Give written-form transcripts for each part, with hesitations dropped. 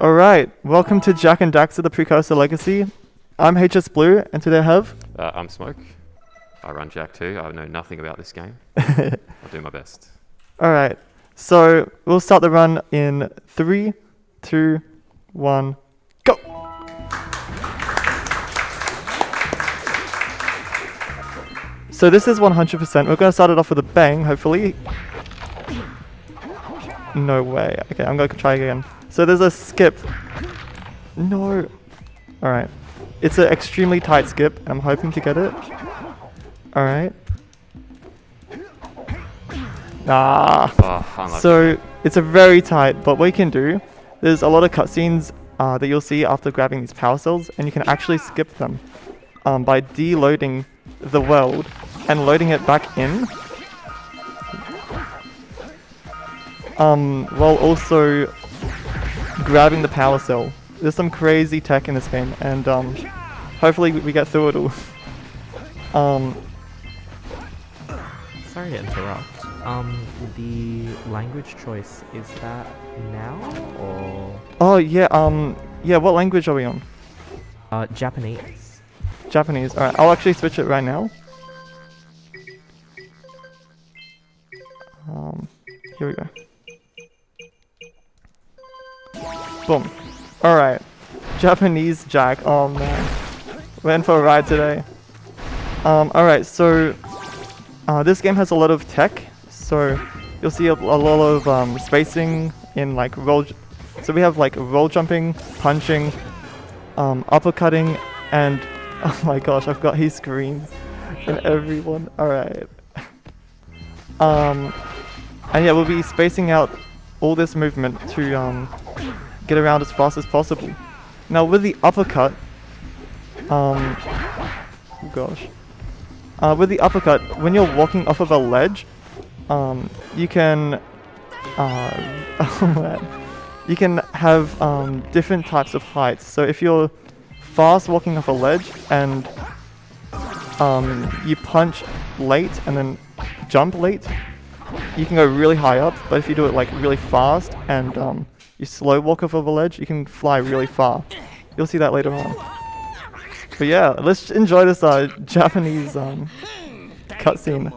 Alright, welcome to Jack and Daxter, the Precursor Legacy. I'm hsblue, and today I have... I'm Smoke. I run Jack too. I know nothing about this game. I'll do my best. Alright, so we'll start the run in 3, 2, 1, go! So this is 100%. We're going to start it off with a bang, hopefully. No way. Okay, I'm going to try again. So there's a skip. No. Alright. It's an extremely tight skip, and I'm hoping to get it. Alright. Ah. So it's a very tight, but what you can do, there's a lot of cutscenes that you'll see after grabbing these power cells, and you can actually skip them by deloading the world and loading it back in. While also grabbing the power cell. There's some crazy tech in this game, and hopefully we get through it all. Sorry to interrupt. The language choice, is that now or? Oh yeah. Yeah. What language are we on? Japanese. Japanese. All right. I'll actually switch it right now. Here we go. Boom. Alright. Japanese Jack. Oh man. We're in for a ride today. Alright, so this game has a lot of tech. So you'll see a lot of spacing in like roll. So we have like roll jumping, punching, uppercutting, and oh my gosh, I've got his screens and everyone. Alright. And yeah, we'll be spacing out all this movement to get around as fast as possible. Now with the uppercut, with the uppercut, when you're walking off of a ledge, you can, you can have different types of heights. So if you're fast walking off a ledge and you punch late and then jump late, you can go really high up. But if you do it like really fast and you slow walk off of a ledge, you can fly really far. You'll see that later on. But yeah, let's enjoy this Japanese cutscene.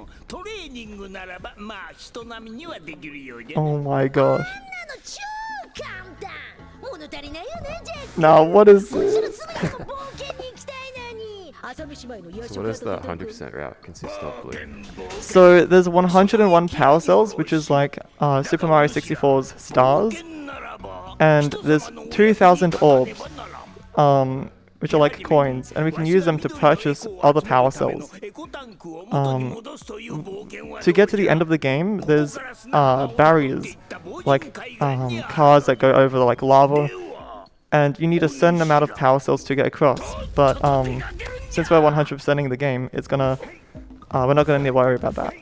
Oh my gosh. Now what is this? So what does the 100% route consist of, Blue? So there's 101 power cells, which is like Super Mario 64's stars. And there's 2,000 orbs, which are like coins, and we can use them to purchase other power cells. To get to the end of the game, there's barriers, like cars that go over like lava, and you need a certain amount of power cells to get across. But since we're 100%ing the game, it's gonna we're not gonna need to worry about that.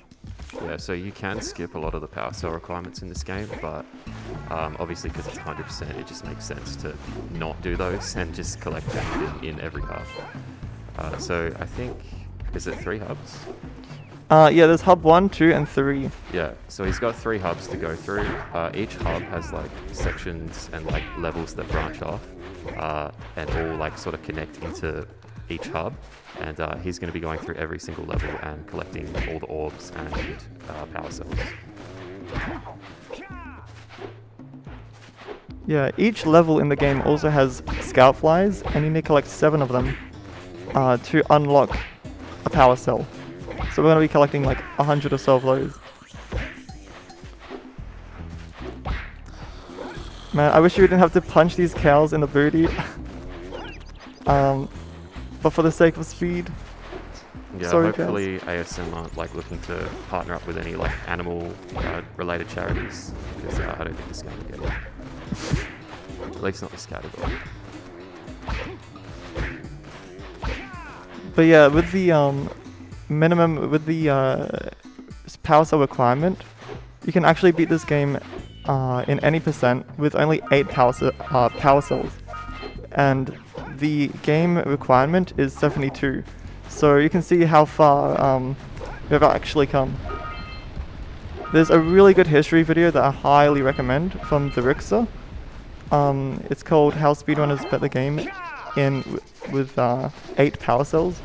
Yeah, so you can skip a lot of the power cell requirements in this game, but obviously because it's 100%, it just makes sense to not do those and just collect them in every hub. So I think, is it 3 hubs? Yeah, there's hub 1, 2, and 3. Yeah, so he's got 3 hubs to go through. Each hub has like sections and like levels that branch off, and all like sort of connect into each hub. And he's going to be going through every single level and collecting all the orbs and power cells. Yeah, each level in the game also has scout flies, and you need to collect 7 of them to unlock a power cell. So we're going to be collecting like 100 or so of those. Man, I wish we didn't have to punch these cows in the booty. But for the sake of speed. Yeah, sorry, hopefully ASM aren't like looking to partner up with any like animal related charities, because I don't think this game will get it. At least not this category. But yeah, with the minimum, with the power cell requirement, you can actually beat this game in any percent with only 8 power cells. And the game requirement is 72. So you can see how far we've actually come. There's a really good history video that I highly recommend from the Rixer. It's called How Speedrunners Bet the Game with 8 power cells.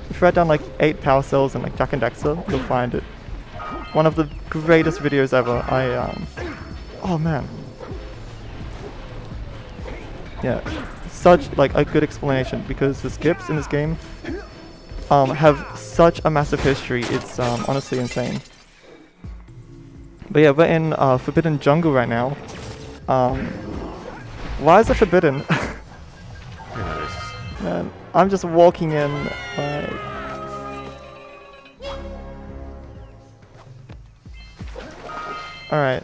If you write down like 8 power cells and like Jack and Daxter, you'll find it. One of the greatest videos ever. Oh man. Yeah, such like a good explanation because the skips in this game have such a massive history. It's honestly insane. But yeah, we're in Forbidden Jungle right now. Why is it forbidden? Who knows? Man, I'm just walking in like... Alright.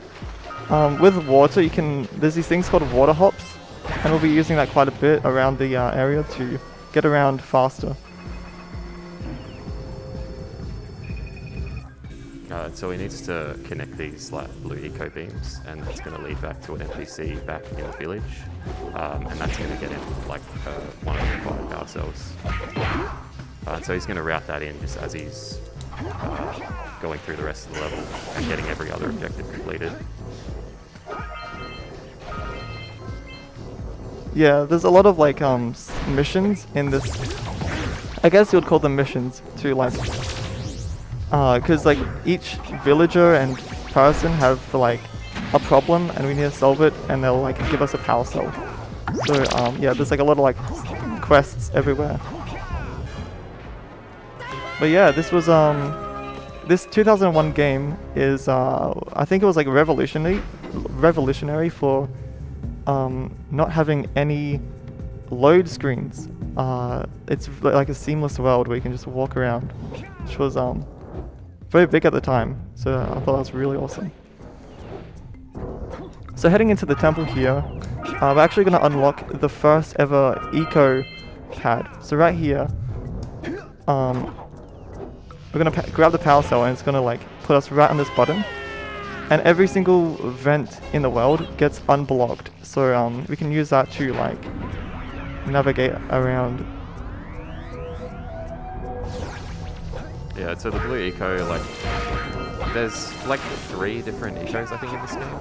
With water, there's these things called water hops, and we'll be using that quite a bit around the area to get around faster. So he needs to connect these like blue eco beams, and that's going to lead back to an NPC back in the village, and that's going to get him like one of the 5 power cells. So he's going to route that in just as he's going through the rest of the level and getting every other objective completed. Yeah, there's a lot of like missions in this. I guess you would call them missions to like, because like each villager and person have like a problem and we need to solve it, and they'll like give us a power cell. So yeah, there's like a lot of like quests everywhere. But yeah, this was this 2001 game is I think it was like revolutionary for not having any load screens. It's like a seamless world where you can just walk around, which was very big at the time, so I thought that was really awesome. So heading into the temple here, we're actually going to unlock the first ever eco pad. So right here, we're going to grab the power cell and it's going to like put us right on this button. And every single vent in the world gets unblocked. So we can use that to like navigate around. Yeah, so the blue eco, like, there's like 3 different ecos I think in this game.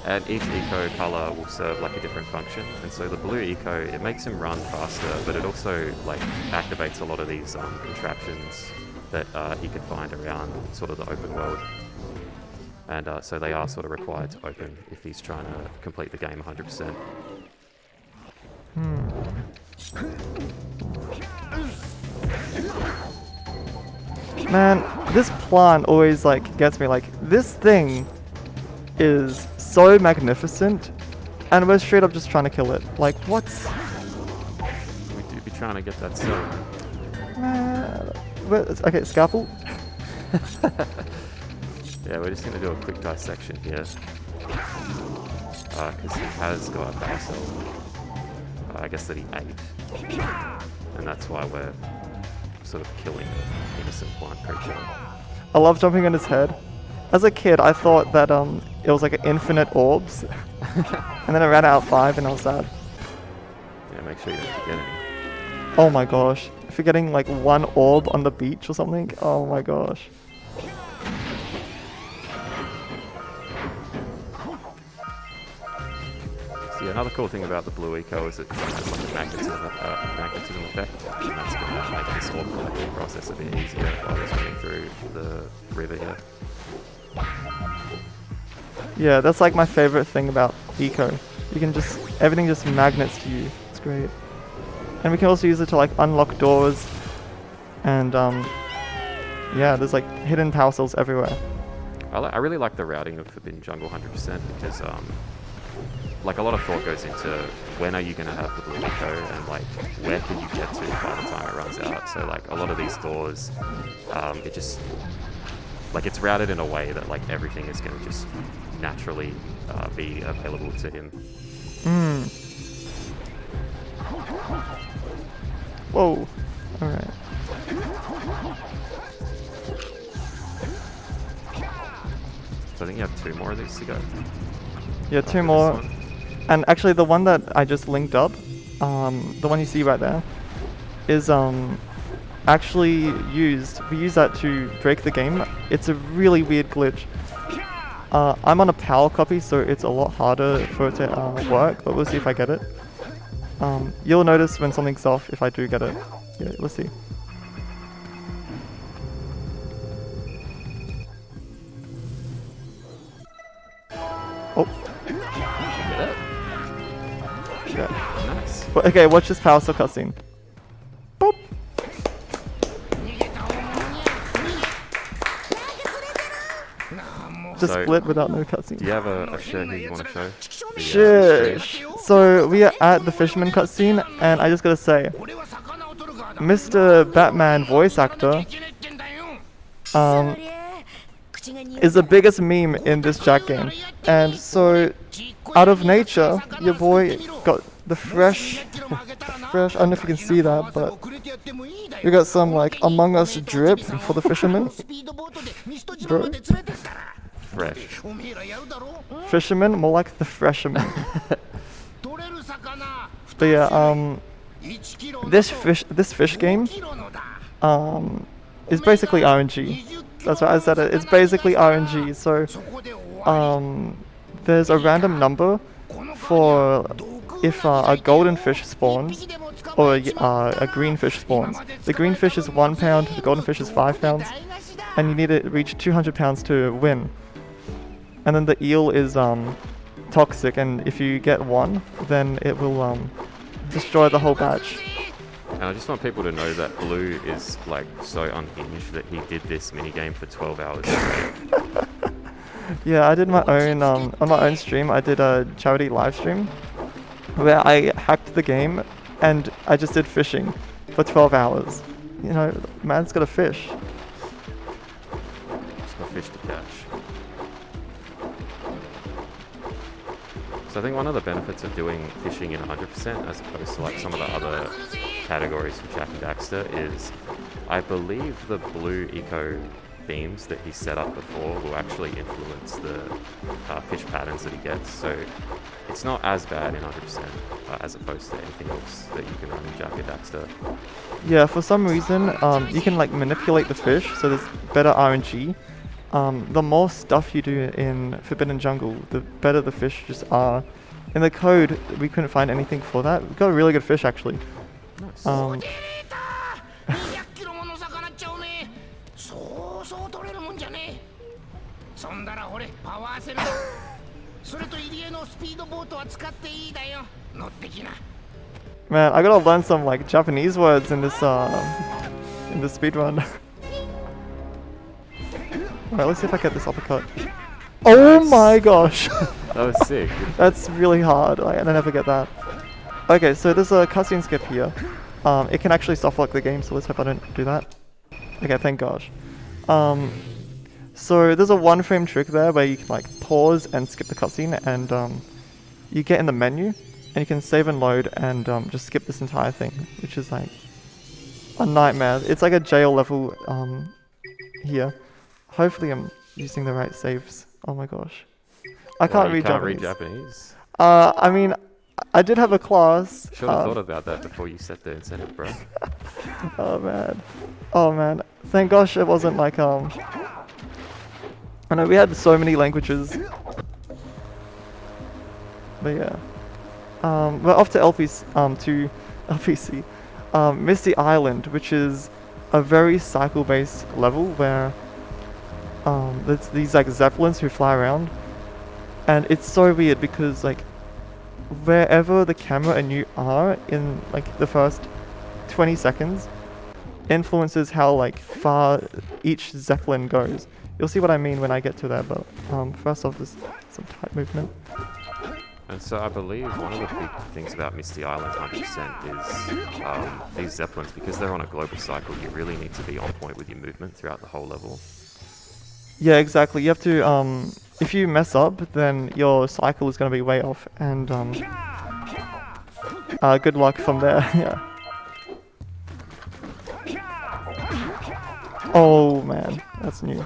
And each eco color will serve like a different function. And so the blue eco, it makes him run faster, but it also like activates a lot of these contraptions that he can find around sort of the open world. And so they are sort of required to open if he's trying to complete the game 100%. Man, this plant always like gets me. Like, this thing is so magnificent and we're straight up just trying to kill it. Like, what? We do be trying to get that cell. Okay, scalpel. Yeah, we're just going to do a quick dissection here. Because he has got a power cell. I guess that he ate. And that's why we're sort of killing an innocent plant creature. I love jumping on his head. As a kid, I thought that it was like infinite orbs. And then I ran out 5 and I was sad. Yeah, make sure you don't forget any. Oh my gosh. If you're getting like 1 orb on the beach or something, oh my gosh. See, another cool thing about the blue eco is it has like a magnetism effect, and that's going to make this orb collecting process a bit easier while it's running through the river here. Yeah, that's like my favorite thing about eco. You can just, everything just magnets to you. It's great. And we can also use it to like unlock doors. And yeah, there's like hidden power cells everywhere. I really like the routing of Forbidden Jungle 100% because like a lot of thought goes into when are you going to have the blue eco and like where can you get to by the time it runs out. So like a lot of these doors, it just like it's routed in a way that like everything is going to just naturally be available to him. Whoa. Alright. So I think you have 2 more of these to go. Yeah, 2 more. And actually the one that I just linked up, the one you see right there, is actually used. We use that to break the game. It's a really weird glitch. I'm on a PAL copy, so it's a lot harder for it to work, but we'll see if I get it. You'll notice when something's off if I do get it. Yeah, let's see. Oh. Get it? Yeah. Nice. Well, okay, watch this power cell cutscene. Boop. Just So, split without no cutscene. Do you have a show who you want to show? The, Sure. So we are at the Fisherman Cutscene, and I just gotta say, Mr. Batman voice actor is the biggest meme in this Jack game. And so, out of nature, your boy got the fresh, I don't know if you can see that, but we got some like Among Us drip for the fisherman. Bro. Fresh. Fisherman, more like the fresherman. But yeah, this fish game, is basically RNG. That's why I said it. It's basically RNG. So, there's a random number for if a golden fish spawns or a green fish spawns. The green fish is 1 pound. The golden fish is 5 pounds, and you need to reach 200 pounds to win. And then the eel is toxic, and if you get 1, then it will destroy the whole batch. And I just want people to know that Blue is like so unhinged that he did this minigame for 12 hours straight. Yeah, I did my own on my own stream. I did a charity live stream where I hacked the game and I just did fishing for 12 hours. You know, man's got a fish. It's got fish to catch. So I think one of the benefits of doing fishing in 100% as opposed to like some of the other categories for Jack and Daxter is I believe the blue eco beams that he set up before will actually influence the fish patterns that he gets. So it's not as bad in 100% as opposed to anything else that you can run in Jack and Daxter. Yeah, for some reason, you can like manipulate the fish, so there's better RNG. The more stuff you do in Forbidden Jungle, the better the fish just are. In the code, we couldn't find anything for that. We got a really good fish actually. Nice. Man, I gotta learn some like Japanese words in this speedrun. Alright, let's see if I get this uppercut. Oh Nice. my gosh! That was sick. That's really hard. I never get that. Okay, so there's a cutscene skip here. It can actually soft lock the game, so let's hope I don't do that. Okay, thank gosh. So there's a 1-frame trick there where you can like pause and skip the cutscene, and you get in the menu and you can save and load and just skip this entire thing, which is like a nightmare. It's like a jail level here. Hopefully I'm using the right saves. Oh my gosh. I can't read Japanese. I mean, I did have a class. Should have thought about that before you set the incentive, bro. Oh man. Oh man. Thank gosh it wasn't like I know we had so many languages. But yeah. We're off to LPC. Misty Island, which is a very cycle-based level where there's these like zeppelins who fly around, and it's so weird because like wherever the camera and you are in like the first 20 seconds influences how like far each zeppelin goes. You'll see what I mean when I get to that, but first off there's some tight movement. And so I believe one of the big things about Misty Island 100% is these zeppelins, because they're on a global cycle, you really need to be on point with your movement throughout the whole level. Yeah, exactly. You have to, if you mess up, then your cycle is going to be way off, and good luck from there. Yeah. Oh man, that's new.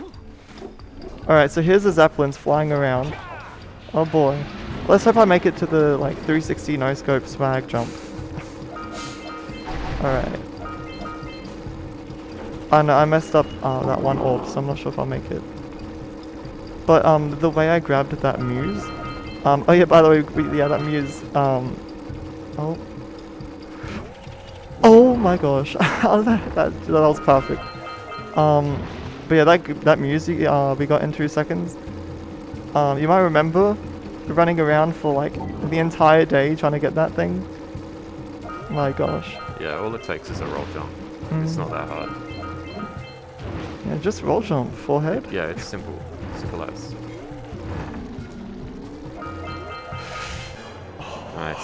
Alright, so here's the zeppelins flying around. Oh boy. Let's hope I make it to the like 360 no scope swag jump. Alright. Oh no, I messed up that one orb, so I'm not sure if I'll make it. But the way I grabbed that muse, oh yeah, by the way, yeah, that muse, oh my gosh, that was perfect. But yeah, that muse we got in 2 seconds. You might remember running around for like the entire day trying to get that thing. My gosh. Yeah, all it takes is a roll jump. It's not that hard. Yeah, just roll jump, forehead. Yeah, it's simple. Simple as. Nice.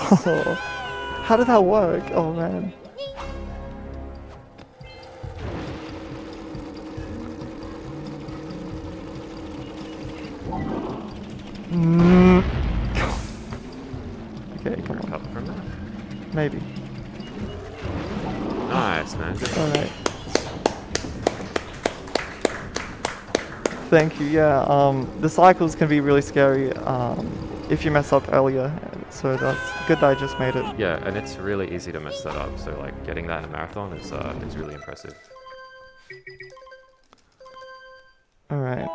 How did that work? Oh man. Okay, come on. Recover from that. Maybe. Nice, man. Alright. Thank you, yeah. The cycles can be really scary if you mess up earlier. So that's good that I just made it. Yeah, and it's really easy to mess that up. So like getting that in a marathon is really impressive. Alright.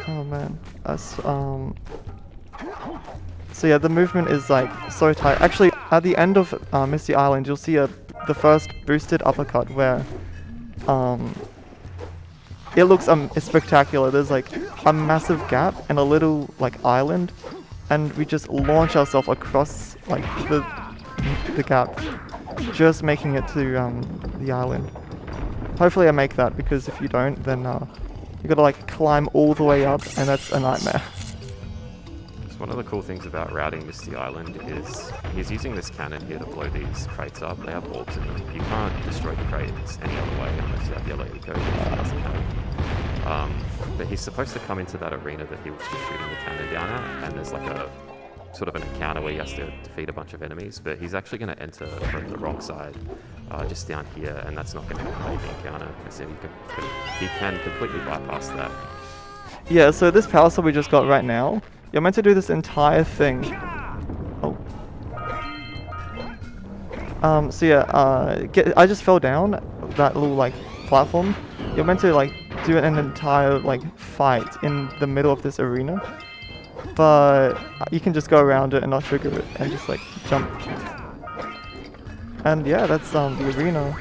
Oh man, that's so yeah, the movement is like so tight. Actually, at the end of Misty Island, you'll see the first boosted uppercut where it looks spectacular. There's like a massive gap and a little like island, and we just launch ourselves across like the gap, just making it to the island. Hopefully I make that, because if you don't, then you gotta like climb all the way up, and that's a nightmare. So one of the cool things about routing Misty Island is he's using this cannon here to blow these crates up. They have orbs in them. You can't destroy the crates any other way unless you have yellow eco, which he doesn't have. But he's supposed to come into that arena that he was just shooting the cannon down at, and there's like a sort of an encounter where he has to defeat a bunch of enemies, but he's actually going to enter from the wrong side, just down here, and that's not going to complete the encounter, because he can completely bypass that. Yeah, so this power sub we just got right now, you're meant to do this entire thing. Oh. So yeah, I just fell down that little like platform. You're meant to like do an entire like fight in the middle of this arena, but you can just go around it and not trigger it and just like jump. And yeah, that's the arena.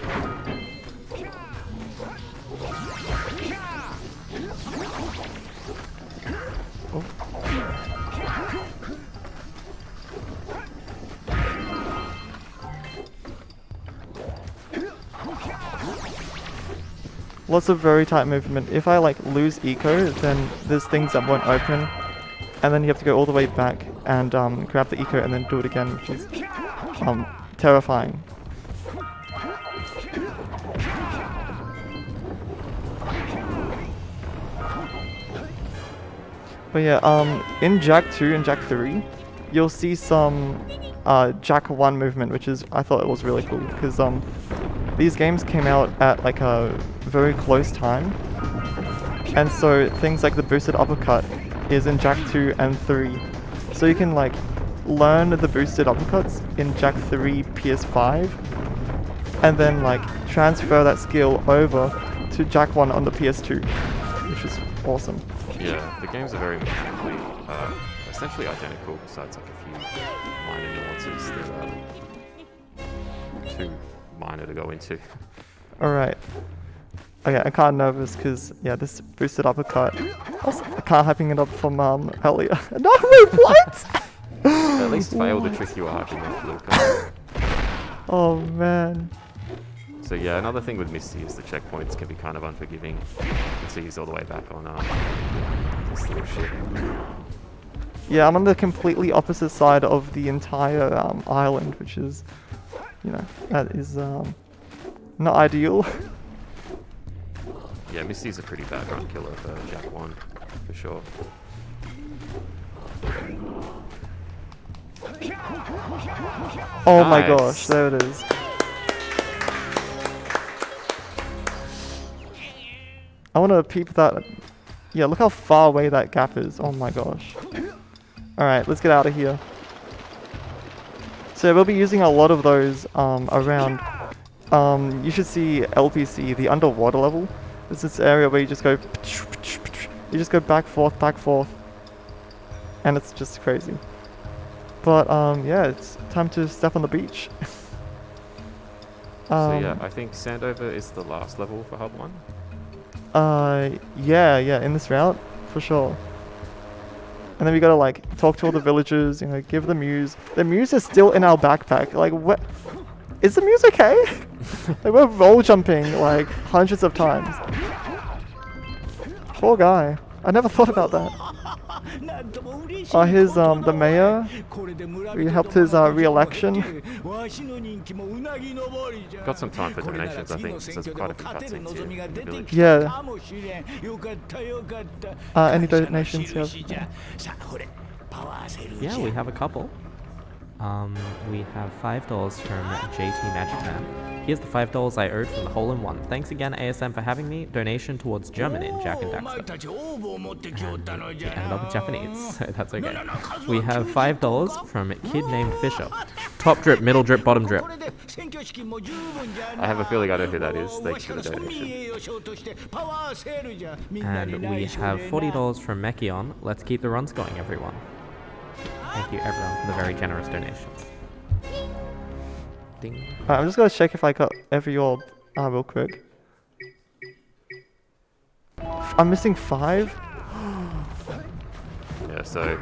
Oh. Lots of very tight movement. If I like lose eco, then there's things that won't open, and then you have to go all the way back and grab the eco and then do it again, which is terrifying. But yeah, in Jack 2 and Jack 3, you'll see some Jack 1 movement, which is, I thought it was really cool, because these games came out at like a very close time, and so things like the boosted uppercut is in Jack 2 and 3. So you can like learn the boosted uppercuts in Jack 3 PS5, and then like transfer that skill over to Jack 1 on the PS2, which is awesome. Yeah, the games are very mechanically, essentially identical, besides like a few minor nuances that are too minor to go into. Alright. Okay, I'm kind of nervous because, yeah, this boosted uppercut. I was kind of hyping it up from earlier. No, wait, what? At least fail the trick you were hyping up, Luca. Oh, man. So yeah, another thing with Misty is the checkpoints can be kind of unforgiving. You can see he's all the way back on this little ship. Yeah, I'm on the completely opposite side of the entire island, which is, you know, that is not ideal. Yeah, Misty's a pretty bad run killer for Jack 1, for sure. Oh Nice. my gosh, there it is. I want to peep that. Yeah, look how far away that gap is. Oh my gosh. Alright, let's get out of here. So we'll be using a lot of those around you should see LPC, the underwater level. It's this area where you just go back, forth, and it's just crazy. But yeah, it's time to step on the beach. So yeah, I think Sandover is the last level for Hub 1. Yeah, in this route, for sure. And then we gotta like talk to all the villagers, you know, give the muse. The muse is still in our backpack. Like, what? Is the muse okay? Like, we're roll jumping like hundreds of times. Poor guy. I never thought about that. Here's the mayor. We helped his re-election. Got some time for donations, I think, so there's quite a few cutscenes here in the village. Yeah. Any donations here? Yeah, we have a couple. We have $5 from JT Magic Man. Here's the $5 I owed from the hole-in-one. Thanks again, ASM, for having me. Donation towards German in Jack and Daxter. And it ended up with Japanese, so that's okay. We have $5 from Kid Named Fisher. Top drip, middle drip, bottom drip. I have a feeling I know who that is. Thanks for the donation. And we have $40 from Mekion. Let's keep the runs going, everyone. Thank you, everyone, for the very generous donations. Ding. Alright, I'm just gonna check if I got every orb real quick. I'm missing 5? Yeah, so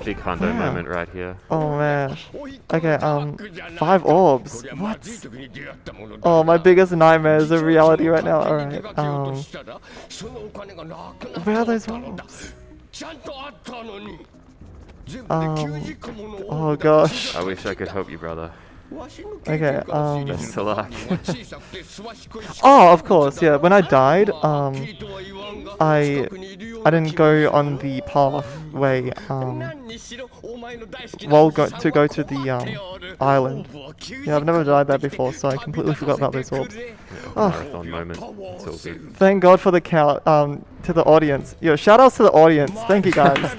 big hundo moment right here. Oh man. Okay, 5 orbs. What? Oh, my biggest nightmare is a reality right now. Alright, where are those orbs? Oh gosh. I wish I could help you, brother. Okay, Best of luck. oh, of course, yeah. When I died, I didn't go on the pathway, to go to the, island. Yeah, I've never died there before, so I completely forgot about those orbs. Oh, Marathon moment. It's all good. thank God for the count, to the audience. Yo, shout outs to the audience. Thank you guys.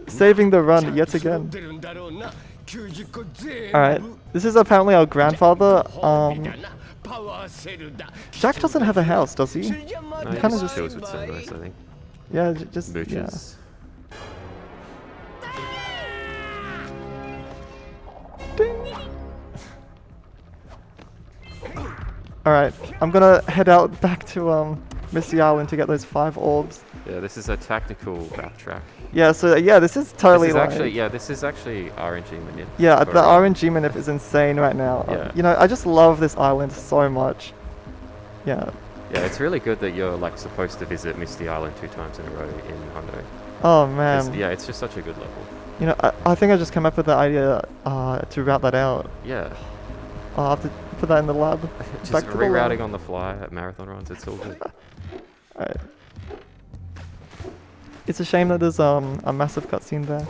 Saving the run yet again. Alright, this is apparently our grandfather. Jack doesn't have a house, does he? No, he kinda just just- chills with Sandos, I think. Yeah, just yeah. Mooches. Alright, I'm gonna head out back to Misty Island to get those 5 orbs. Yeah, this is a tactical backtrack. Yeah, so yeah, this is totally This is actually RNG manip. Yeah, for the real. RNG manip is insane right now. Yeah. You know, I just love this island so much. Yeah. Yeah, it's really good that you're like supposed to visit Misty Island 2 times in a row in Hundo. Oh man. Yeah, it's just such a good level. You know, I think I just came up with the idea to route that out. Yeah. I'll have to put that in the lab. Just Back to the rerouting lab. on the fly at marathon runs, it's all good. Alright. It's a shame that there's a massive cutscene there.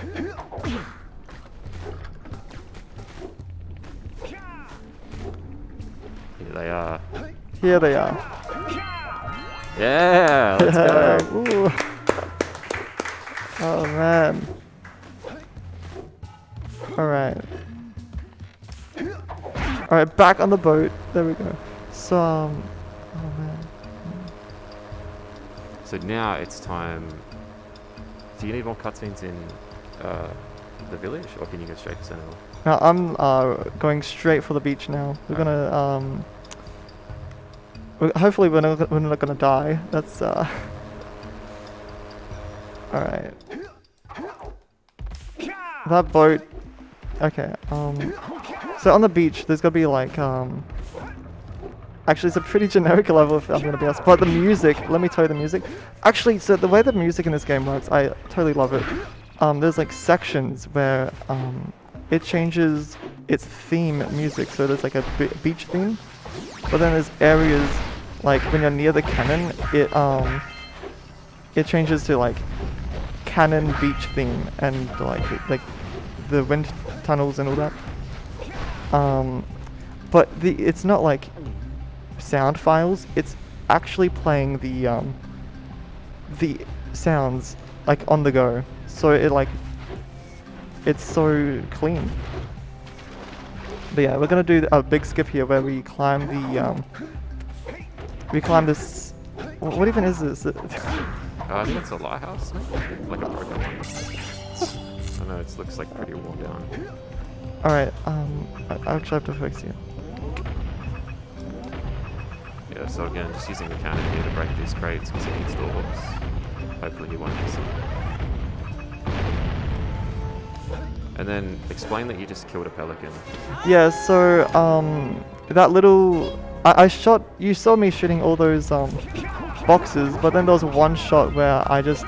Here they are. Here they are. Yeah, let's go. Ooh. Oh man. Alright. Alright, back on the boat. There we go. So, oh man. So now it's time. Do you need more cutscenes in the village, or can you go straight to Citadel? Now I'm going straight for the beach now. We're gonna hopefully we're not gonna die. That's alright. That boat. Okay. So on the beach, there's gotta be like Actually, it's a pretty generic level if I'm gonna be honest. But the music, let me tell you the music. Actually, so the way the music in this game works, I totally love it. There's like sections where it changes its theme music. So there's like a beach theme, but then there's areas like when you're near the cannon, it changes to like cannon beach theme and like the wind tunnels and all that. But it's not like sound files, it's actually playing the sounds like on the go, so it's so clean. But yeah, we're gonna do a big skip here where we climb the we climb this. What even is this? I think it's a lighthouse, maybe? Like a broken one. I know it looks like pretty worn down. All right. I actually have to fix you. Yeah, so again, just using the cannon here to break these crates because it needs doors. Hopefully he won't miss them. And then explain that you just killed a pelican. Yeah. So that little I shot. You saw me shooting all those boxes, but then there was one shot where I just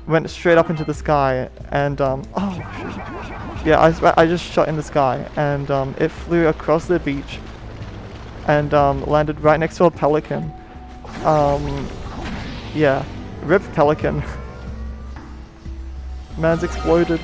went straight up into the sky and oh shoot. Yeah, I just shot in the sky and it flew across the beach and landed right next to a pelican. Yeah, rip pelican. Man's exploded.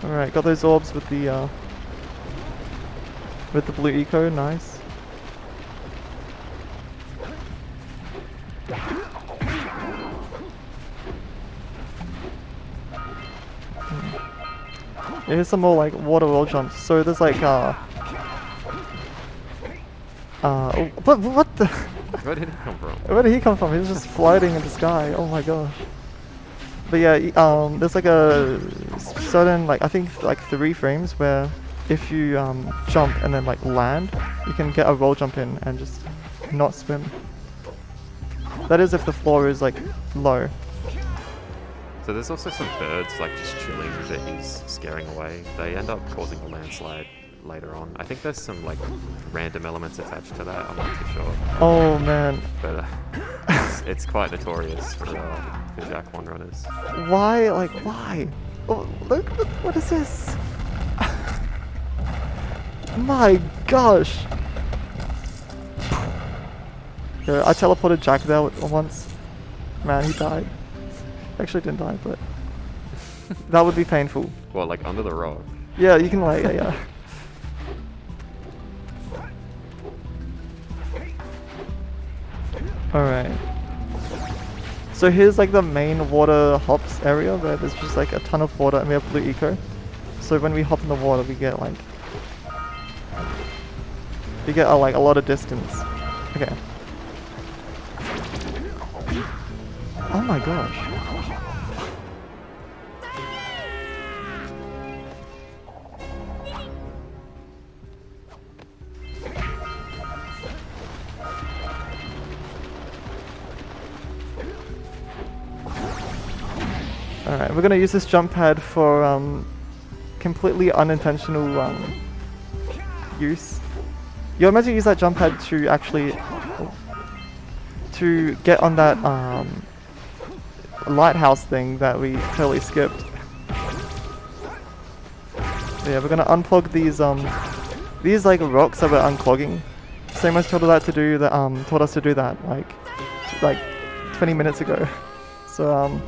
Alright, got those orbs with the blue eco, nice. Here's some more like water wall jumps. So there's like what the Where did he come from? where did he come from? He was just floating in the sky. Oh my gosh. But yeah, there's like a certain, like I think like 3 frames where if you jump and then like land, you can get a roll jump in and just not swim. That is if the floor is like low. So there's also some birds like just chilling that he's scaring away. They end up causing a landslide later on. I think there's some like random elements attached to that. I'm not too sure. Oh man. But it's quite notorious for Jack 1 runners. Why? Like why? Oh, look, what is this? My gosh. Yeah, I teleported Jack there once. Man, he died. Actually didn't die, but that would be painful. Well, like under the rock. Yeah, you can like, yeah. Alright. So here's like the main water hops area where there's just like a ton of water and we have blue eco. So when we hop in the water we get like like a lot of distance. Okay. Oh my gosh. Alright, we're gonna use this jump pad for completely unintentional use. You imagine you use that jump pad to actually to get on that lighthouse thing that we totally skipped. Yeah, we're gonna unclog these like rocks that we're unclogging. Samos told us to do that like 20 minutes ago. So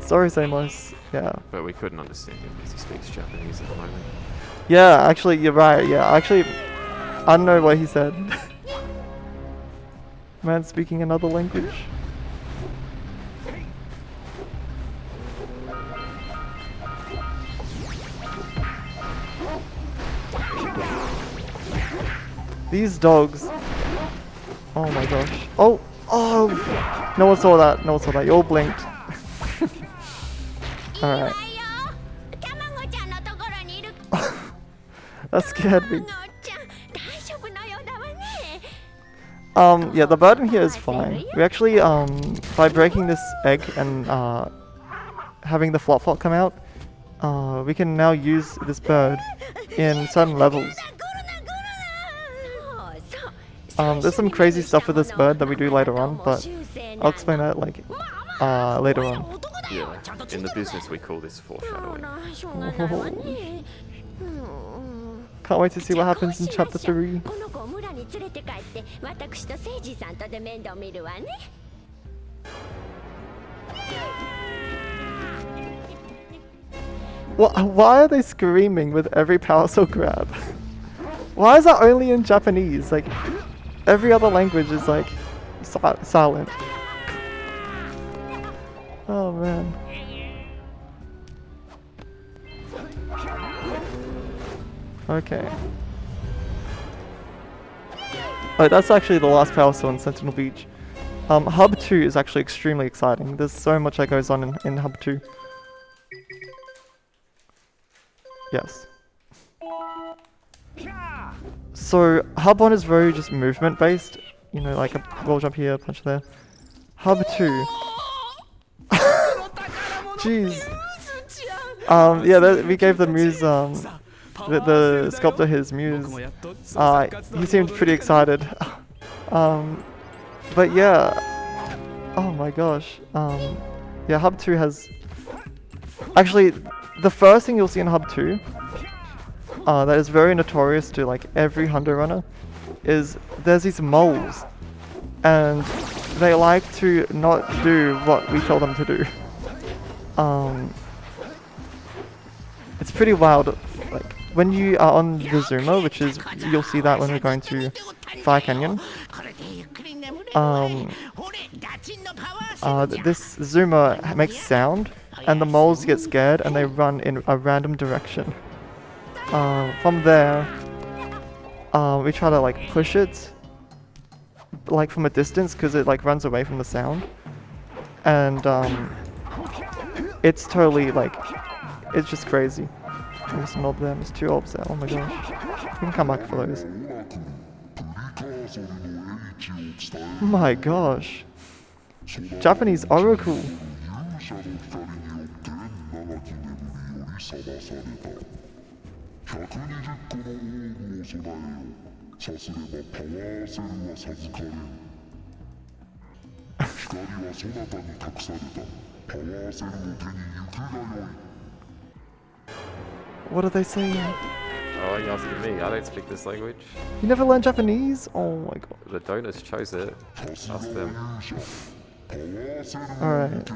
sorry Samos. Yeah. But we couldn't understand him because he speaks Japanese at the moment. Yeah, actually you're right. Yeah, actually I don't know what he said. Man speaking another language. These dogs. Oh my gosh. Oh! Oh! No one saw that. No one saw that. You all blinked. Alright. That scared me. Yeah, the bird in here is fine. We actually, by breaking this egg and having the flop flop come out, we can now use this bird in certain levels. There's some crazy stuff with this bird that we do later on, but I'll explain that like later on. Yeah, in the business we call this foreshadowing. Can't wait to see what happens in chapter 3. Why are they screaming with every power cell grab? Why is that only in Japanese? Like, every other language is like silent. Oh man. Okay. Oh, that's actually the last power cell in Sentinel Beach. Hub 2 is actually extremely exciting. There's so much that goes on in Hub 2. Yes. So, Hub 1 is very just movement based. You know, like a wall jump here, punch there. Hub 2. Jeez. Yeah, we gave the muse, the sculptor his muse. He seemed pretty excited. But yeah. Oh my gosh. Yeah, Hub 2 has... Actually, the first thing you'll see in Hub 2 that is very notorious to like every Hundo runner is there's these moles. And they like to not do what we tell them to do. It's pretty wild. Like when you are on the zoomer, which is you'll see that when we're going to Fire Canyon. This zoomer makes sound, and the moles get scared and they run in a random direction. From there, we try to like push it, like from a distance, because it like runs away from the sound, and it's totally like, it's just crazy. There's an orb there, there's 2 orbs there, oh my gosh. We can come back for those. Oh my gosh. Japanese oracle. What are they saying? Oh, are you asking me? I don't speak this language. You never learned Japanese? Oh my god. The donors chose it. Ask them. Alright.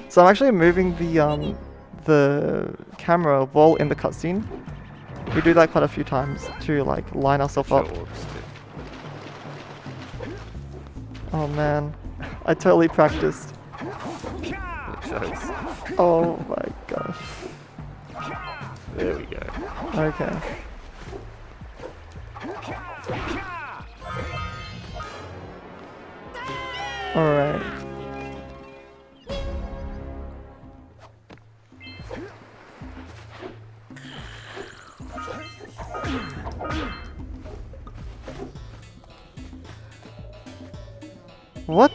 So I'm actually moving the camera while in the cutscene. We do that quite a few times to like line ourselves up. Oh man, I totally practiced. Oh my gosh. There we go. Okay. Alright. What?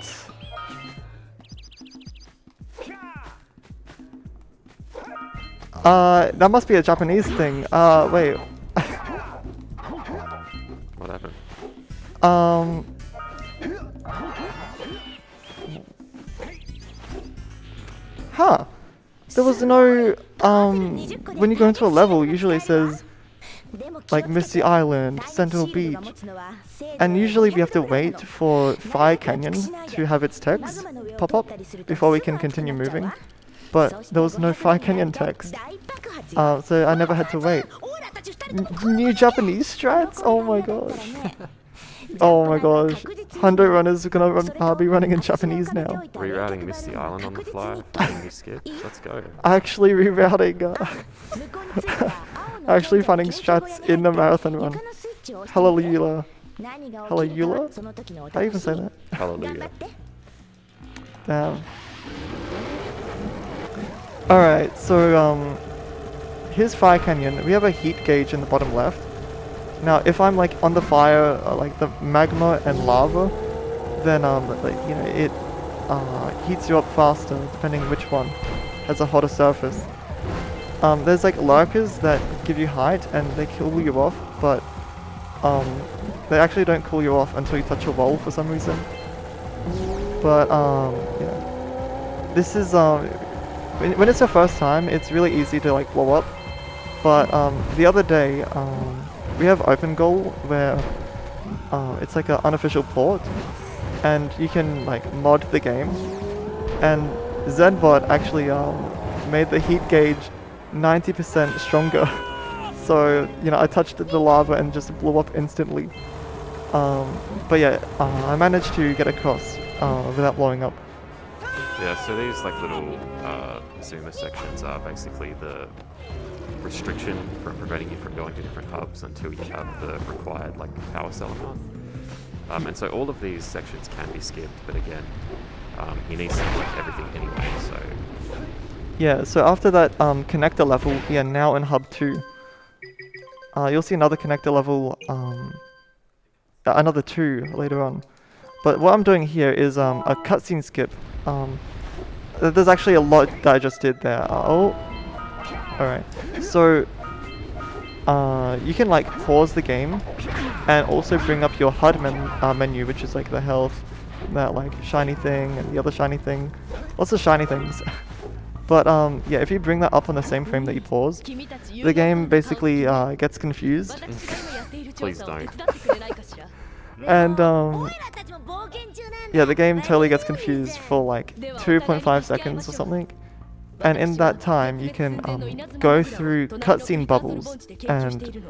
That must be a Japanese thing. Wait. What happened? Huh. There was no, when you go into a level, usually it says, like, Misty Island, Sentinel Beach. And usually we have to wait for Fire Canyon to have its text pop up before we can continue moving. But there was no Fire Canyon text. So I never had to wait. New Japanese strats? Oh my gosh. Oh my gosh. Hundo runners are gonna be running in Japanese now. Rerouting Misty Island on the fly. New skip. Let's go. Actually rerouting, actually finding strats in the marathon run. Hallelujah. Hallelujah? How do you even say that? Hallelujah. Damn. Alright, so here's Fire Canyon. We have a heat gauge in the bottom left. Now, if I'm like on the fire, like the magma and lava, then like, you know, it heats you up faster depending which one has a hotter surface. There's like lurkers that give you height and they cool you off, but they actually don't cool you off until you touch a wall for some reason. But yeah, this is when it's your first time, it's really easy to like blow up. But the other day, we have Open Goal where it's like an unofficial port, and you can like mod the game. And Zbot actually made the heat gauge 90% stronger. So you know, I touched the lava and just blew up instantly. But yeah, I managed to get across without blowing up. Yeah, so these like little zoomer sections are basically the restriction from preventing you from going to different hubs until you have the required like power cell amount. And so all of these sections can be skipped, but again, you need to like everything anyway. So Yeah, so after that connector level, we are now in hub 2. You'll see another connector level, another 2 later on. But what I'm doing here is a cutscene skip. There's actually a lot that I just did there. Alright. So, you can like pause the game and also bring up your HUD menu, which is like the health, that like shiny thing, and the other shiny thing. Lots of shiny things. But yeah, if you bring that up on the same frame that you paused, the game basically gets confused. please don't. And yeah, the game totally gets confused for like 2.5 seconds or something. And in that time, you can go through cutscene bubbles and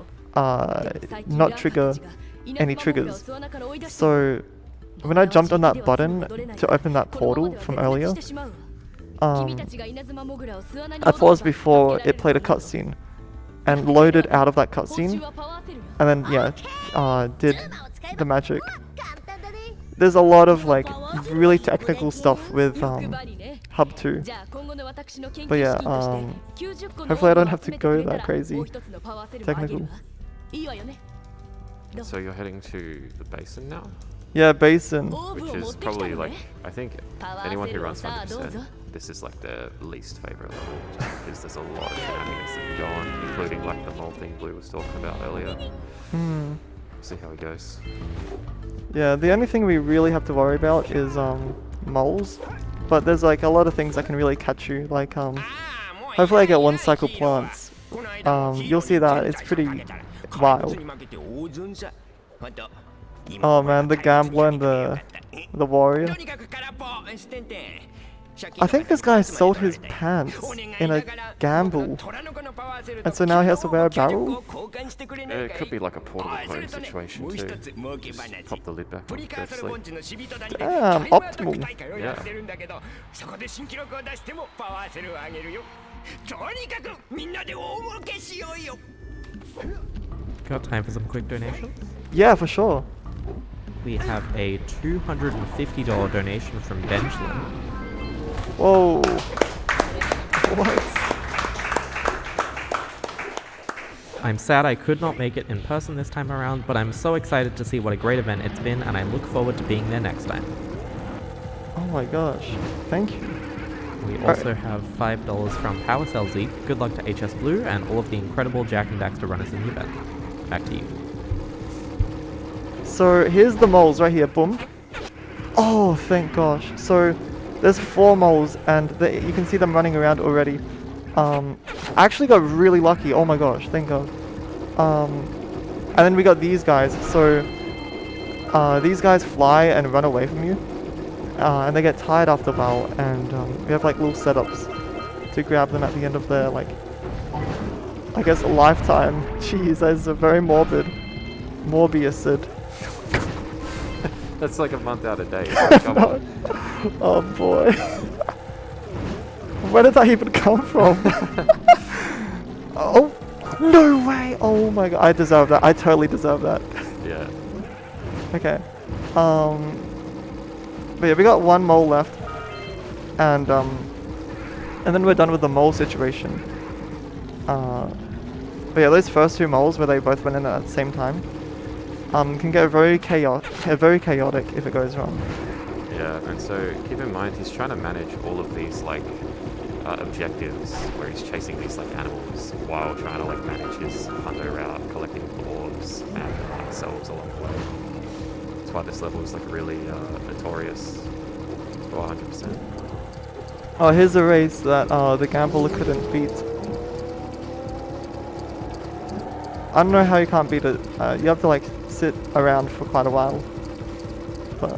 not trigger any triggers. So when I jumped on that button to open that portal from earlier, I paused before it played a cutscene and loaded out of that cutscene, and then yeah, did the magic. There's a lot of like really technical stuff with Hub 2. But yeah, hopefully I don't have to go that crazy technical. So you're heading to the basin now? Yeah, basin. Which is probably like, I think anyone who runs 100%, this is like their least favorite level, because there's a lot of shenanigans that can go on, including like the mole thing Blue was talking about earlier. See how it goes. Yeah, the only thing we really have to worry about is moles, but there's like a lot of things that can really catch you, like hopefully I get 1 cycle plants. You'll see that, it's pretty wild. Oh man, the gambler and the warrior. I think this guy sold his pants in a gamble, and so now he has to wear a barrel? It could be like a portable clone situation too. Just pop the lid back on carefully. Damn, optimal. Yeah. Got time for some quick donations? Yeah, for sure. We have a $250 donation from Benjamin. Whoa. What? I'm sad I could not make it in person this time around, but I'm so excited to see what a great event it's been, and I look forward to being there next time. Oh my gosh. Thank you. We also have $5 from PowerCell Zeke. Good luck to hsblue and all of the incredible Jack and Daxter runners in the event. Back to you. So here's the moles right here, boom. Oh, thank gosh. So there's 4 moles and you can see them running around already. I actually got really lucky, oh my gosh, thank god. And then we got these guys, so these guys fly and run away from you. And they get tired after a while, and we have like little setups to grab them at the end of their like, I guess, lifetime. Jeez, that is a very morbid. Morbius. That's like a month out of date. Come on. Oh boy. Where did that even come from? Oh, no way! Oh my god, I deserve that. I totally deserve that. Yeah. Okay. But yeah, we got 1 mole left, and then we're done with the mole situation. But yeah, those first 2 moles where they both went in at the same time, can get very chaotic if it goes wrong. Yeah, and so keep in mind he's trying to manage all of these like objectives where he's chasing these like animals while trying to like manage his hundo route, collecting orbs and cells along the way. That's why this level is like really notorious for 100%. Oh, here's a race that the gambler couldn't beat. I don't know how you can't beat it. You have to like sit around for quite a while. But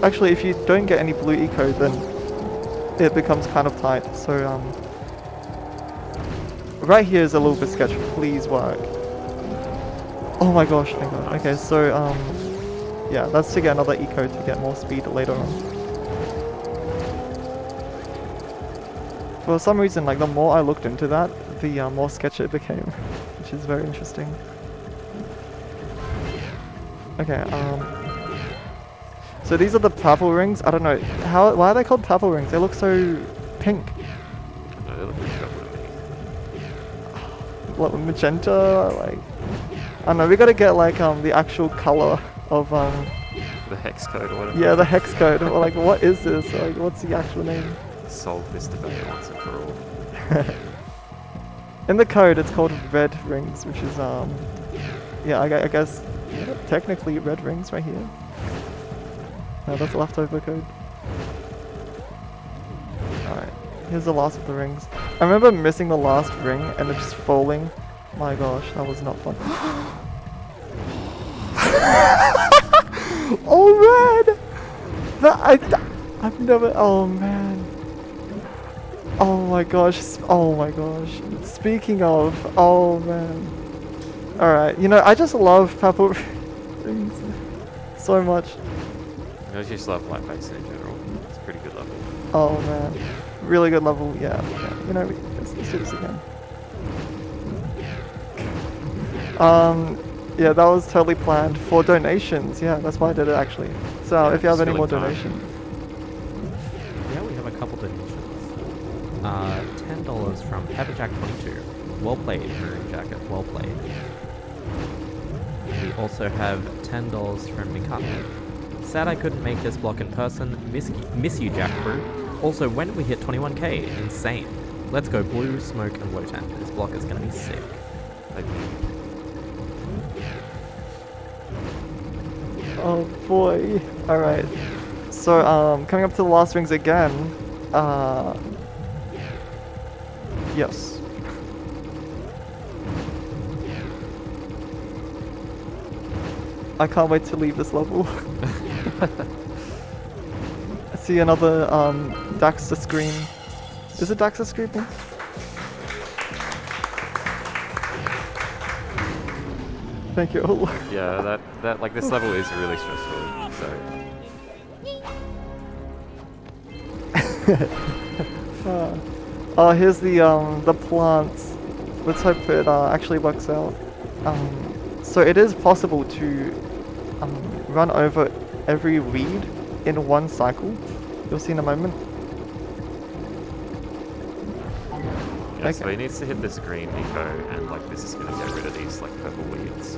actually, if you don't get any blue eco, then it becomes kind of tight. So right here is a little bit sketchy. Please work. Oh my gosh, thank God. Okay, so yeah, that's to get another eco to get more speed later on. For some reason, like the more I looked into that, the more sketchy it became, which is very interesting. Okay, so these are the purple rings. I don't know why are they called purple rings? They look so pink. No, they look really purple to me. What, magenta? Like, I don't know. We gotta get like the actual color of The hex code or whatever. yeah, the hex code. Or, like, what is this? Like, what's the actual name? Solve this debate once and for all. In the code, it's called red rings, which is yeah, I guess yeah, technically red rings right here. No, that's a leftover code. Alright, here's the last of the rings. I remember missing the last ring and it just falling. My gosh, that was not fun. Oh man! I've never. Oh man. Oh my gosh. Oh my gosh. Speaking of. Oh man. Alright, you know, I just love purple rings so much. I just love light base in general. It's a pretty good level. Oh man. Really good level, yeah. You know, let's do this again. Yeah, that was totally planned for donations. Yeah, that's why I did it actually. So Yeah, if you have it's any really more fun. donations. Yeah, we have a couple donations. $10 from Pepperjack22. Well played, Maroon Jacket. Well played. We also have $10 from Mikami. Sad I couldn't make this block in person. Miss you, Jack Brew. Also, when did we hit 21k? Insane. Let's go Blue, Smoke, and Wotan. This block is gonna be sick. Thank you. Oh boy. Alright. So, coming up to the last rings again. Yes. I can't wait to leave this level. I see another Daxter screen. Is it Daxter screaming? Thank you. Yeah, that like this level is really stressful. So Oh, here's the plants. Let's hope it actually works out. So it is possible to run over every weed in one cycle. You'll see in a moment. yeah, so he needs to hit this green eco, and like this is gonna get rid of these like purple weeds.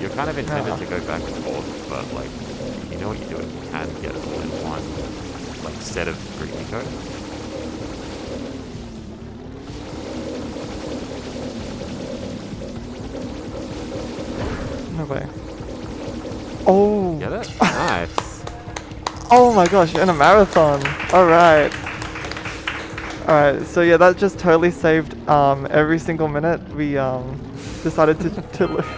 You're kind of intended to go back and forth, but like if you know what you're doing, you can get it all in one like set of green eco. No way. Oh. Get it? Nice. Oh my gosh, in a marathon. Alright. Alright, so yeah, that just totally saved every single minute we decided to live.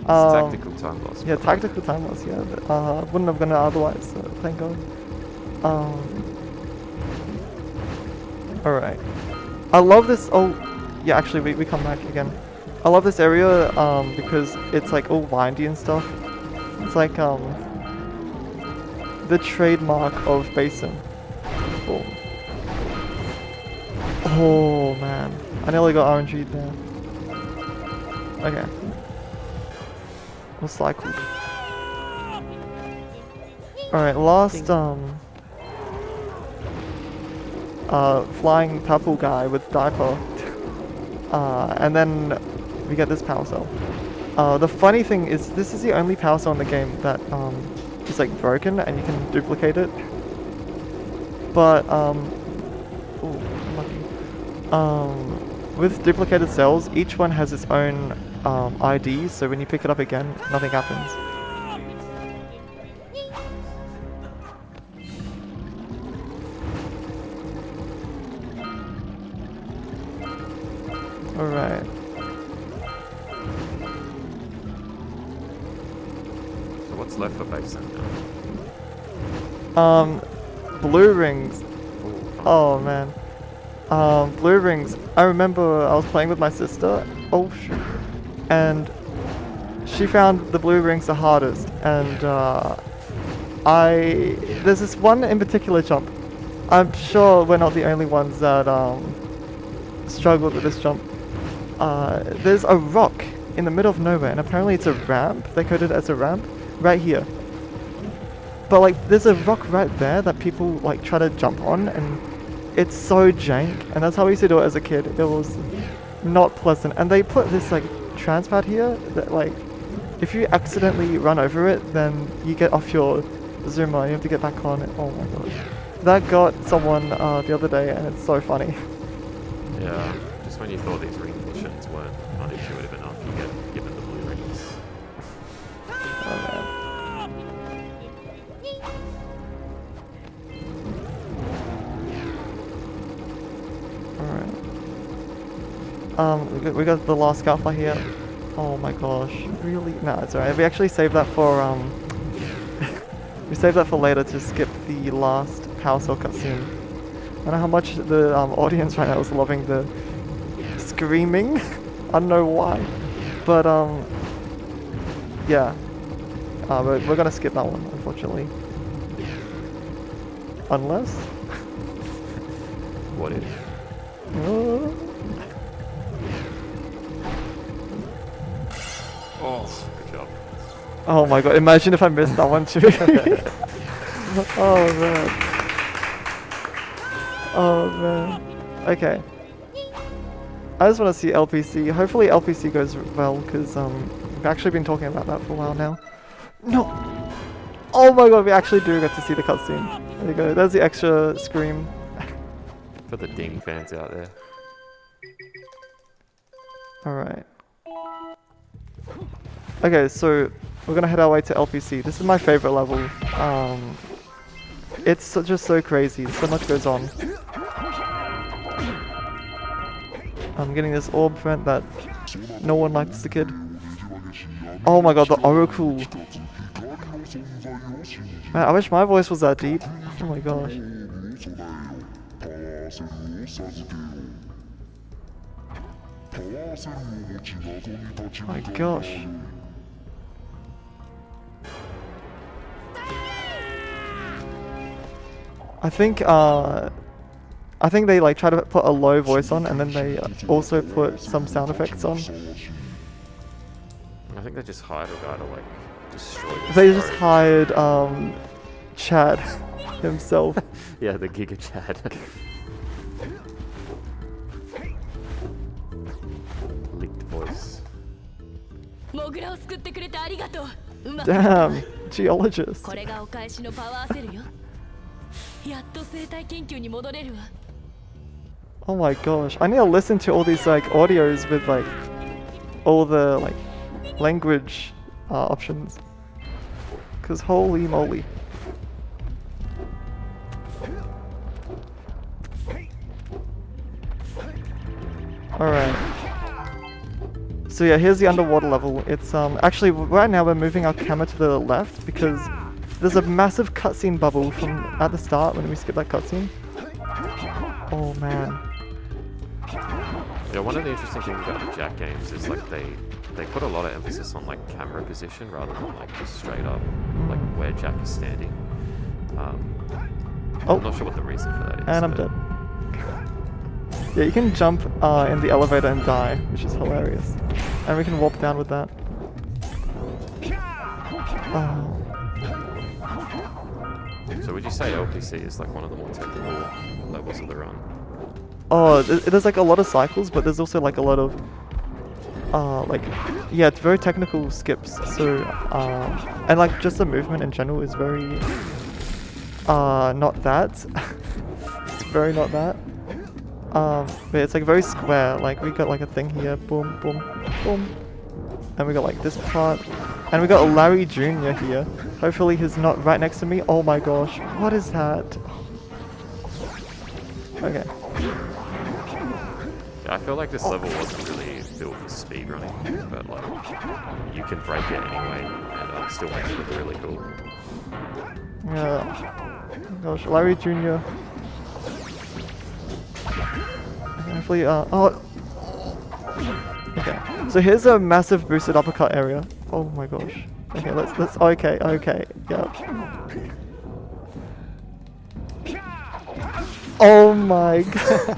It's tactical time loss. Yeah, tactical time loss, yeah. But, wouldn't have gone otherwise, so thank God. Alright. I love this. Oh, yeah, actually, we come back again. I love this area because it's like all windy and stuff. It's like the trademark of Basin. Boom. Oh man, I nearly got RNG'd there. Okay. We'll cycle. Alright, last flying purple guy with diaper. And then we get this power cell. The funny thing is this is the only power cell in the game that is like broken and you can duplicate it. But ooh, lucky. With duplicated cells, each one has its own ID, so when you pick it up again, nothing happens. Alright. So what's left for base then? Blue rings. Ooh, Oh man. Blue rings. I remember I was playing with my sister. Oh shoot. And she found the blue rings the hardest. And there's this one in particular jump. I'm sure we're not the only ones that struggled with this jump. There's a rock in the middle of nowhere, and apparently it's a ramp. They coded it as a ramp right here. But like, there's a rock right there that people like try to jump on, and it's so jank. And that's how we used to do it as a kid. It was not pleasant. And they put this like trans pad here that like, if you accidentally run over it, then you get off your zoomer. You have to get back on it. Oh my god, that got someone the other day, and it's so funny. Yeah, just when you thought these ring missions weren't unintuitive enough, you get given the blue rings. Oh man. Alright. We got the last Scoutfly here. Oh my gosh. Really? No, it's alright. We actually saved that for we saved that for later to skip the last Power Cell cutscene. I don't know how much the audience right now is loving the screaming. I don't know why. But yeah. We're gonna skip that one, unfortunately. Unless What if? Oh, good job. Oh my god, imagine if I missed that one too. Oh man. Oh man. Okay. I just want to see LPC. Hopefully LPC goes well, because we've actually been talking about that for a while now. No! Oh my god, we actually do get to see the cutscene. There you go, there's the extra scream. For the Ding fans out there. Alright. Okay, so we're gonna head our way to LPC. This is my favorite level. It's just so crazy. So much goes on. I'm getting this orb vent that no one liked as a kid. Oh my god, the Oracle. Man, I wish my voice was that deep. Oh my gosh. Oh my gosh. I think they like try to put a low voice on, and then they also put some sound effects on. I think they just hired a guy to like destroy the They just story. hired Chad himself. Yeah, the Giga Chad. Leaked voice. Damn, geologist. これがお返しのパワーセルよ。やっと生態研究に戻れるわ。 Oh my gosh, I need to listen to all these like audios with like all the like language options. Cause holy moly. Alright. So yeah, here's the underwater level. It's actually right now we're moving our camera to the left because there's a massive cutscene bubble from at the start when we skip that cutscene. Oh man. Yeah, one of the interesting things about the Jack games is like they put a lot of emphasis on like camera position rather than like just straight up like where Jack is standing. Oh. I'm not sure what the reason for that is. And I'm but- dead. Yeah, you can jump in the elevator and die, which is hilarious. And we can warp down with that. Oh. So would you say LPC is like one of the more technical levels of the run? Oh, there's like a lot of cycles, but there's also like a lot of like, yeah, it's very technical skips. So and like just the movement in general is very not that. It's very not that. But it's like very square. Like we got like a thing here, boom, boom, boom, and we got like this part, and we got a Larry Jr. here. Hopefully he's not right next to me. Oh my gosh, what is that? Okay. Yeah, I feel like this level wasn't really built for speedrunning, but like you can break it anyway and still makes it look really cool. Yeah. Gosh, Larry Jr. Hopefully, oh. Okay. So here's a massive boosted uppercut area. Oh my gosh. Okay, let's. Okay. Yep. Oh my god.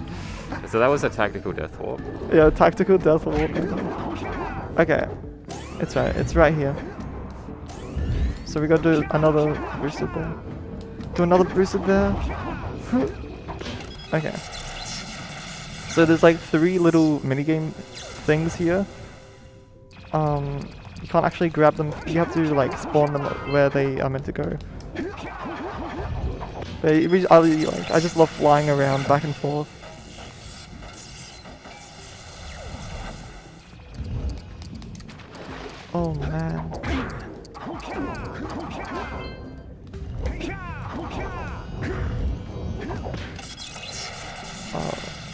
So that was a tactical death warp. Yeah, tactical death warp. Okay. It's right here. So we gotta do another boosted there. Do another boosted there. Okay. So there's like 3 little minigame things here. You can't actually grab them. You have to like spawn them where they are meant to go. I just love flying around back and forth. Oh man.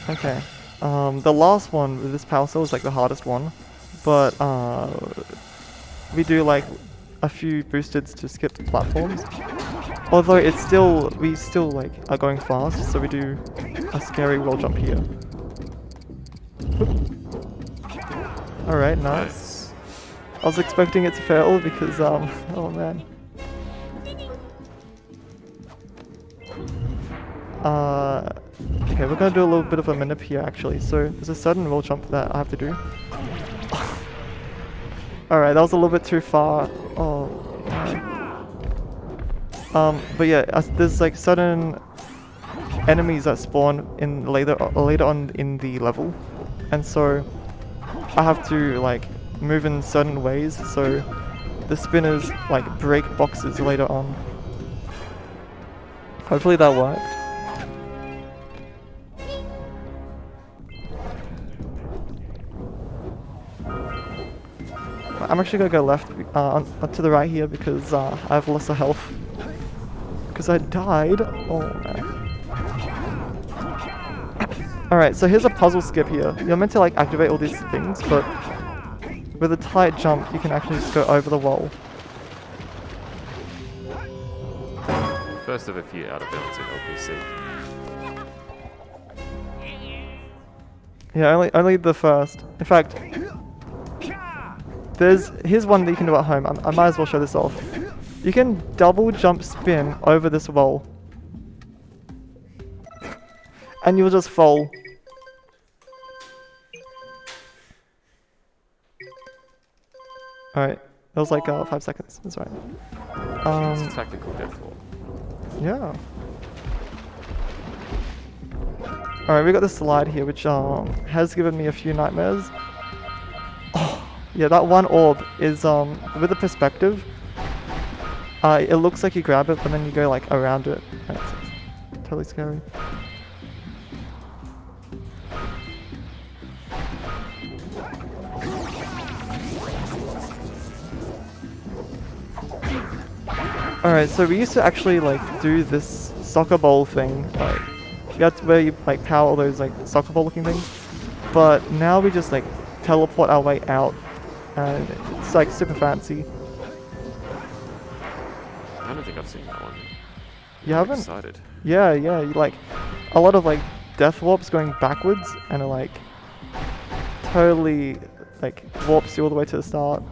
Okay. The last one with this power cell is like the hardest one, but we do like a few boosteds to skip the platforms. Although we still like are going fast, so we do a scary wall jump here. Alright, nice. I was expecting it to fail because oh man. Okay, we're gonna do a little bit of a manip here actually. So there's a sudden wall jump that I have to do. Alright, that was a little bit too far. Oh man. But yeah, there's like sudden enemies that spawn in later on in the level, and so I have to like move in certain ways so the spinners like break boxes later on. Hopefully that worked. I'm actually gonna go left to the right here because I have lots of health. Because I died. Oh man. Alright, so here's a puzzle skip here. You're meant to like activate all these things, but with a tight jump you can actually just go over the wall. First of a few out of bounds in LPC. Yeah, only the first. In fact, here's one that you can do at home. I might as well show this off. You can double jump spin over this wall. And you'll just fall. Alright, that was like 5 seconds, that's right. It's a tactical death warp. Yeah. Alright, we got this slide here which has given me a few nightmares. Oh, yeah, that one orb is with the perspective. It looks like you grab it, but then you go like around it. And it's totally scary. Alright, so we used to actually like do this soccer ball thing, like you have to where you like power all those like soccer ball looking things. But now we just like teleport our way out and it's like super fancy. I don't think I've seen that one. You haven't? Excited. Yeah, you like a lot of like death warps going backwards and it like totally like warps you all the way to the start.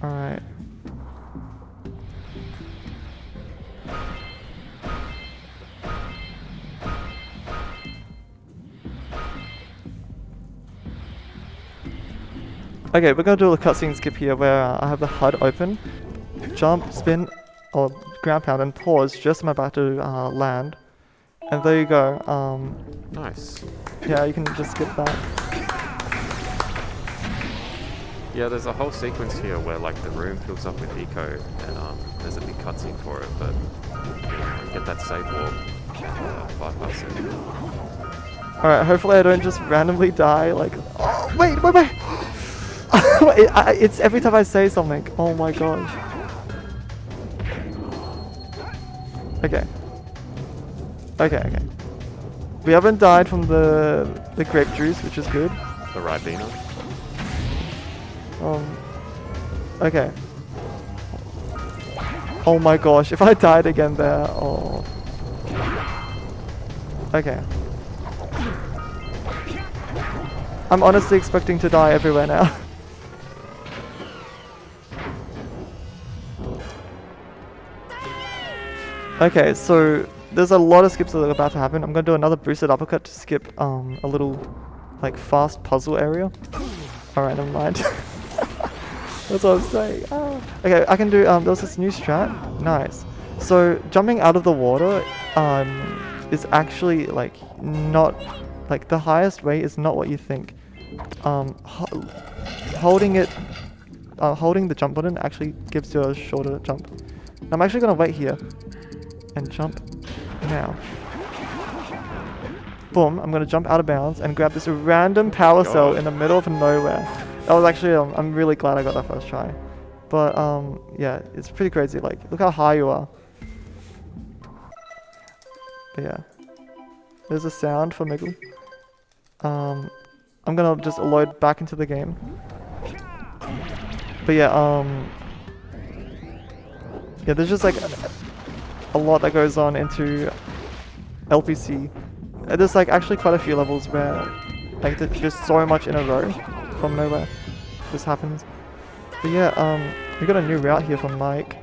Alright. Okay, we're gonna do a cutscene skip here where I have the HUD open, jump, spin, or ground pound, and pause just as I'm about to land. And there you go. Nice. Yeah, you can just skip that. Yeah, there's a whole sequence here where like the room fills up with eco, and there's a big cutscene for it, but you know, get that save warp and bypass it. Alright, hopefully I don't just randomly die, like... Oh, wait! It's every time I say something. Oh my gosh. Okay. We haven't died from the grape juice, which is good. The Ribena. Okay. Oh my gosh, if I died again there, oh. Okay. I'm honestly expecting to die everywhere now. Okay, so there's a lot of skips that are about to happen. I'm gonna do another boosted uppercut to skip a little like fast puzzle area. Alright, never mind. That's what I'm saying. Ah. Okay, I can do there's this new strat. Nice. So jumping out of the water is actually like not like the highest rate is not what you think. Holding the jump button actually gives you a shorter jump. I'm actually gonna wait here and jump now. Boom, I'm gonna jump out of bounds and grab this random power cell in the middle of nowhere. That was actually, I'm really glad I got that first try. But yeah, it's pretty crazy. Like, look how high you are. But yeah, there's a sound for Miggle. I'm gonna just load back into the game. But yeah, yeah, there's just like a lot that goes on into LPC. There's like actually quite a few levels where like there's just so much in a row from nowhere this happens. But yeah, we got a new route here from Mike.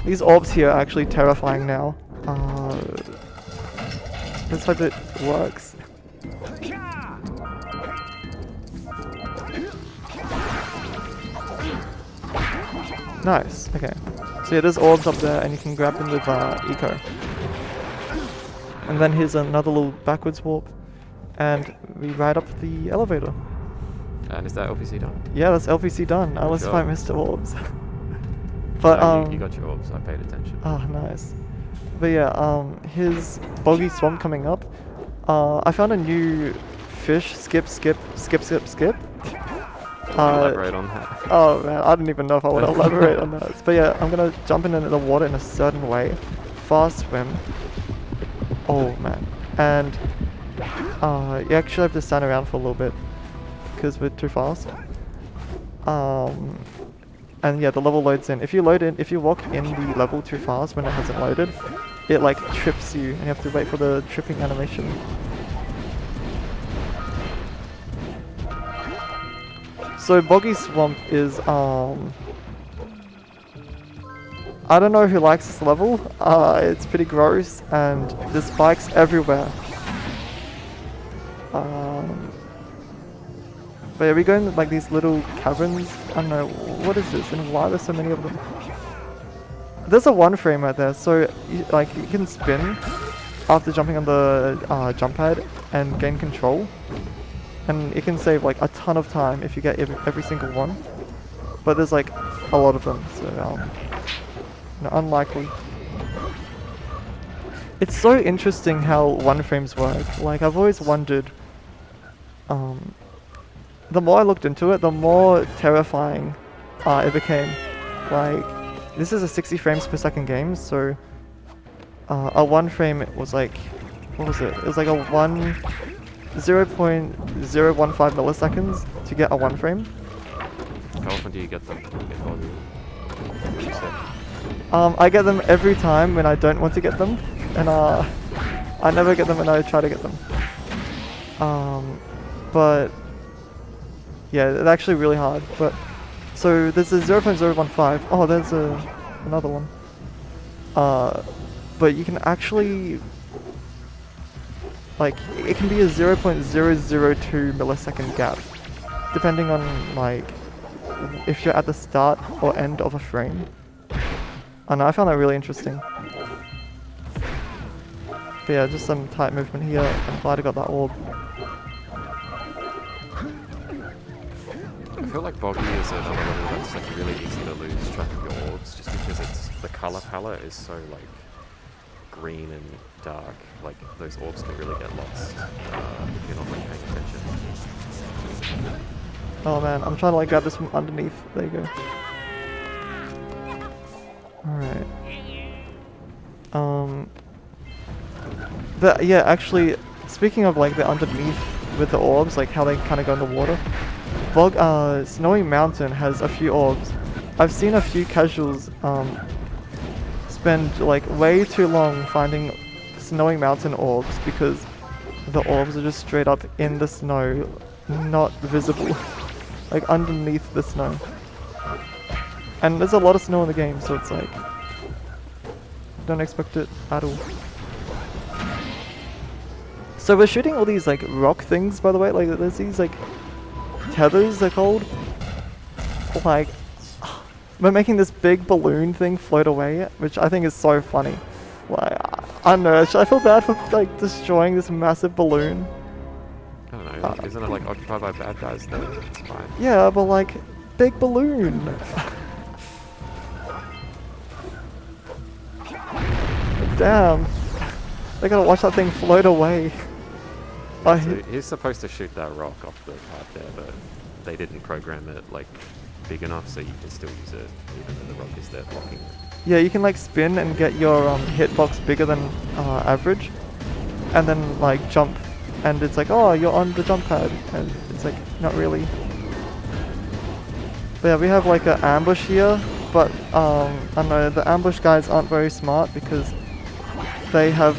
These orbs here are actually terrifying now. Let's hope it works. Nice, okay. So yeah, there's orbs up there and you can grab them with eco. And then here's another little backwards warp. And we ride up the elevator. And is that LPC done? Yeah, that's LPC done. Unless if I missed the orbs. But no, you got your orbs, I paid attention. Oh, nice. But yeah, here's Boggy Swamp coming up. I found a new fish, skip. Elaborate on that. Oh man, I didn't even know if I would elaborate on that. But yeah, I'm gonna jump into the water in a certain way. Fast swim. Oh man. And you actually have to stand around for a little bit because we're too fast. And yeah, the level loads in. If you walk in the level too fast when it hasn't loaded, it like trips you and you have to wait for the tripping animation. So Boggy Swamp is I don't know who likes this level. It's pretty gross and there's spikes everywhere. But yeah, we go in like these little caverns. I don't know, what is this and why there's so many of them? There's a one frame right there, so you can spin after jumping on the jump pad and gain control. And it can save like a ton of time if you get every single one. But there's like a lot of them, so unlikely. It's so interesting how one frames work. Like I've always wondered, the more I looked into it, the more terrifying it became. Like, this is a 60 frames per second game, so a one frame was like, what was it? It was like a 0.015 milliseconds to get a one frame. How often do you get them? I get them every time when I don't want to get them, and I never get them when I try to get them. But yeah, it's actually really hard. But so there's a 0.015. Oh, there's another one. But you can actually like it can be a 0.002 millisecond gap, depending on like if you're at the start or end of a frame. And I found that really interesting. But yeah, just some tight movement here. I'm glad I got that orb. I feel like Boggy is another level that's like really easy to lose track of your orbs, just because the color palette is so like green and dark. Like those orbs can really get lost if you're not like paying attention. Oh man, I'm trying to like grab this from underneath. There you go. Alright. But yeah, actually, speaking of like the underneath with the orbs, like how they kind of go in the water, Snowy Mountain has a few orbs. I've seen a few casuals spend like way too long finding Snowy Mountain orbs because the orbs are just straight up in the snow, not visible, like underneath the snow. And there's a lot of snow in the game, so it's like, don't expect it at all. So we're shooting all these like rock things, by the way. Like there's these like tethers, they're called. Like we're making this big balloon thing float away, which I think is so funny. Like I don't know, I feel bad for like destroying this massive balloon. I don't know, isn't it like occupied by bad guys though? It's fine. Yeah, but like big balloon. Damn. They gotta watch that thing float away. So he's supposed to shoot that rock off the part there, but they didn't program it like big enough so you can still use it even though the rock is there blocking it. Yeah, you can like spin and get your hitbox bigger than average, and then like jump, and it's like, oh, you're on the jump pad, and it's like not really. But yeah, we have like an ambush here, but I don't know, the ambush guys aren't very smart because they have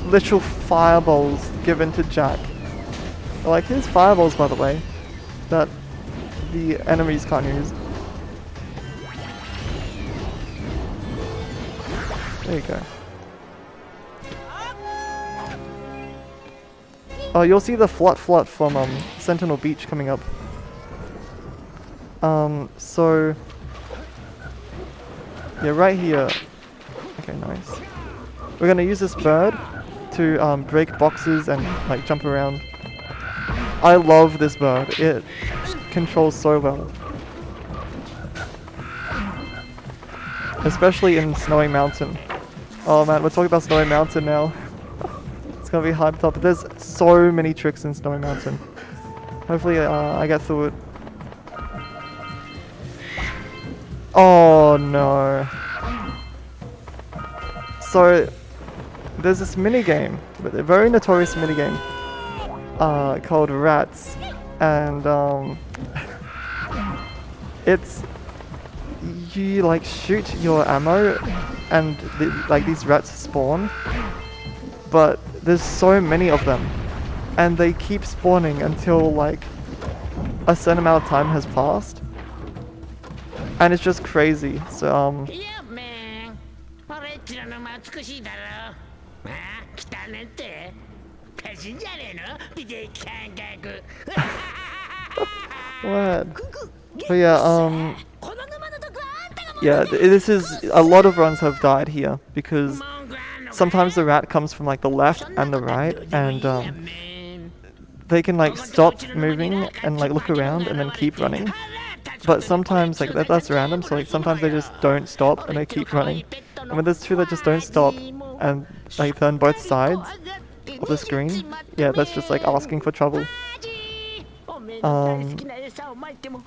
literal fireballs given to Jack. Like, here's fireballs, by the way, that the enemies can't use. There you go. Oh, you'll see the Flut from Sentinel Beach coming up. So yeah, right here. Okay, nice. We're gonna use this bird to break boxes and like jump around. I love this bird. It controls so well. Especially in Snowy Mountain. Oh man, we're talking about Snowy Mountain now. It's gonna be hyped up. There's so many tricks in Snowy Mountain. Hopefully I get through it. Oh no. So there's this minigame, a very notorious minigame, called Rats, and it's you like shoot your ammo, and like these rats spawn, but there's so many of them, and they keep spawning until like a certain amount of time has passed, and it's just crazy. So what? But yeah, yeah, this is, a lot of runs have died here because sometimes the rat comes from like the left and the right, and they can like stop moving and like look around and then keep running. But sometimes like that's random, so like sometimes they just don't stop and they keep running. And when there's two that just don't stop and like turn both sides of the screen, yeah, that's just like asking for trouble.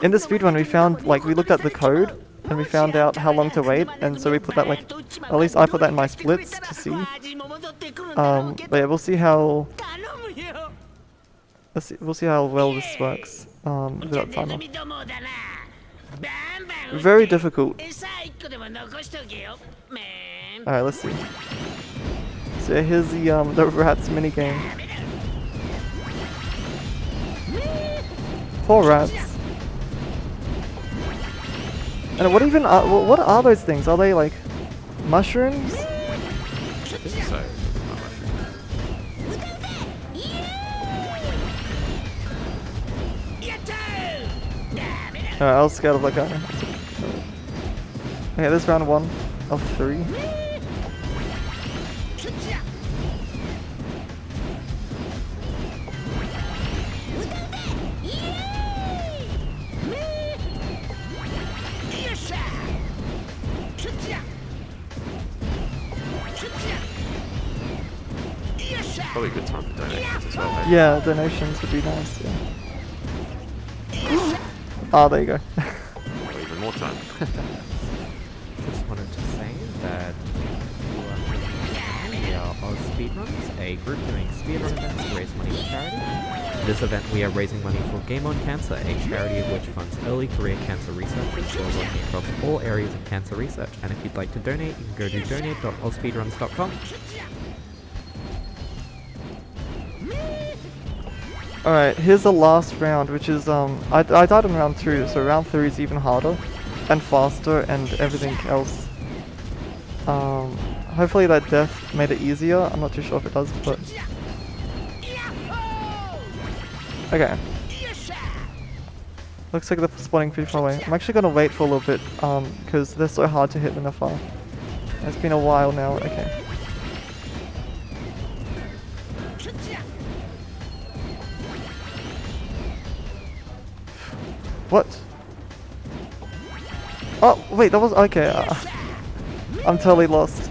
In the speedrun we found, like, we looked at the code and we found out how long to wait, and so we put that, like, at least I put that in my splits to see. But yeah, we'll see how well this works without timer. Very difficult. Alright, let's see. So here's the Rats minigame. Poor rats. And what even are, what are those things? Are they like mushrooms? So, Alright, I was scared of that guy. Okay, this is round 1 of 3. probably a good time for donations as well. Maybe. Yeah, donations would be nice, yeah. Oh, there you go. Or even more time. Just wanted to say that we are AusSpeedruns, a group doing speedrun events to raise money for charity. This event, we are raising money for Game On Cancer, a charity of which funds early career cancer researchers who are working across all areas of cancer research. And if you'd like to donate, you can go to donate.AusSpeedruns.com. Alright, here's the last round, which is, I died in round 2, so round 3 is even harder and faster and everything else. Hopefully that death made it easier. I'm not too sure if it does, but... Okay. Looks like they're spawning pretty far away. I'm actually gonna wait for a little bit, because they're so hard to hit when they're far. It's been a while now, okay. What? Oh, wait, that was... Okay, I'm totally lost.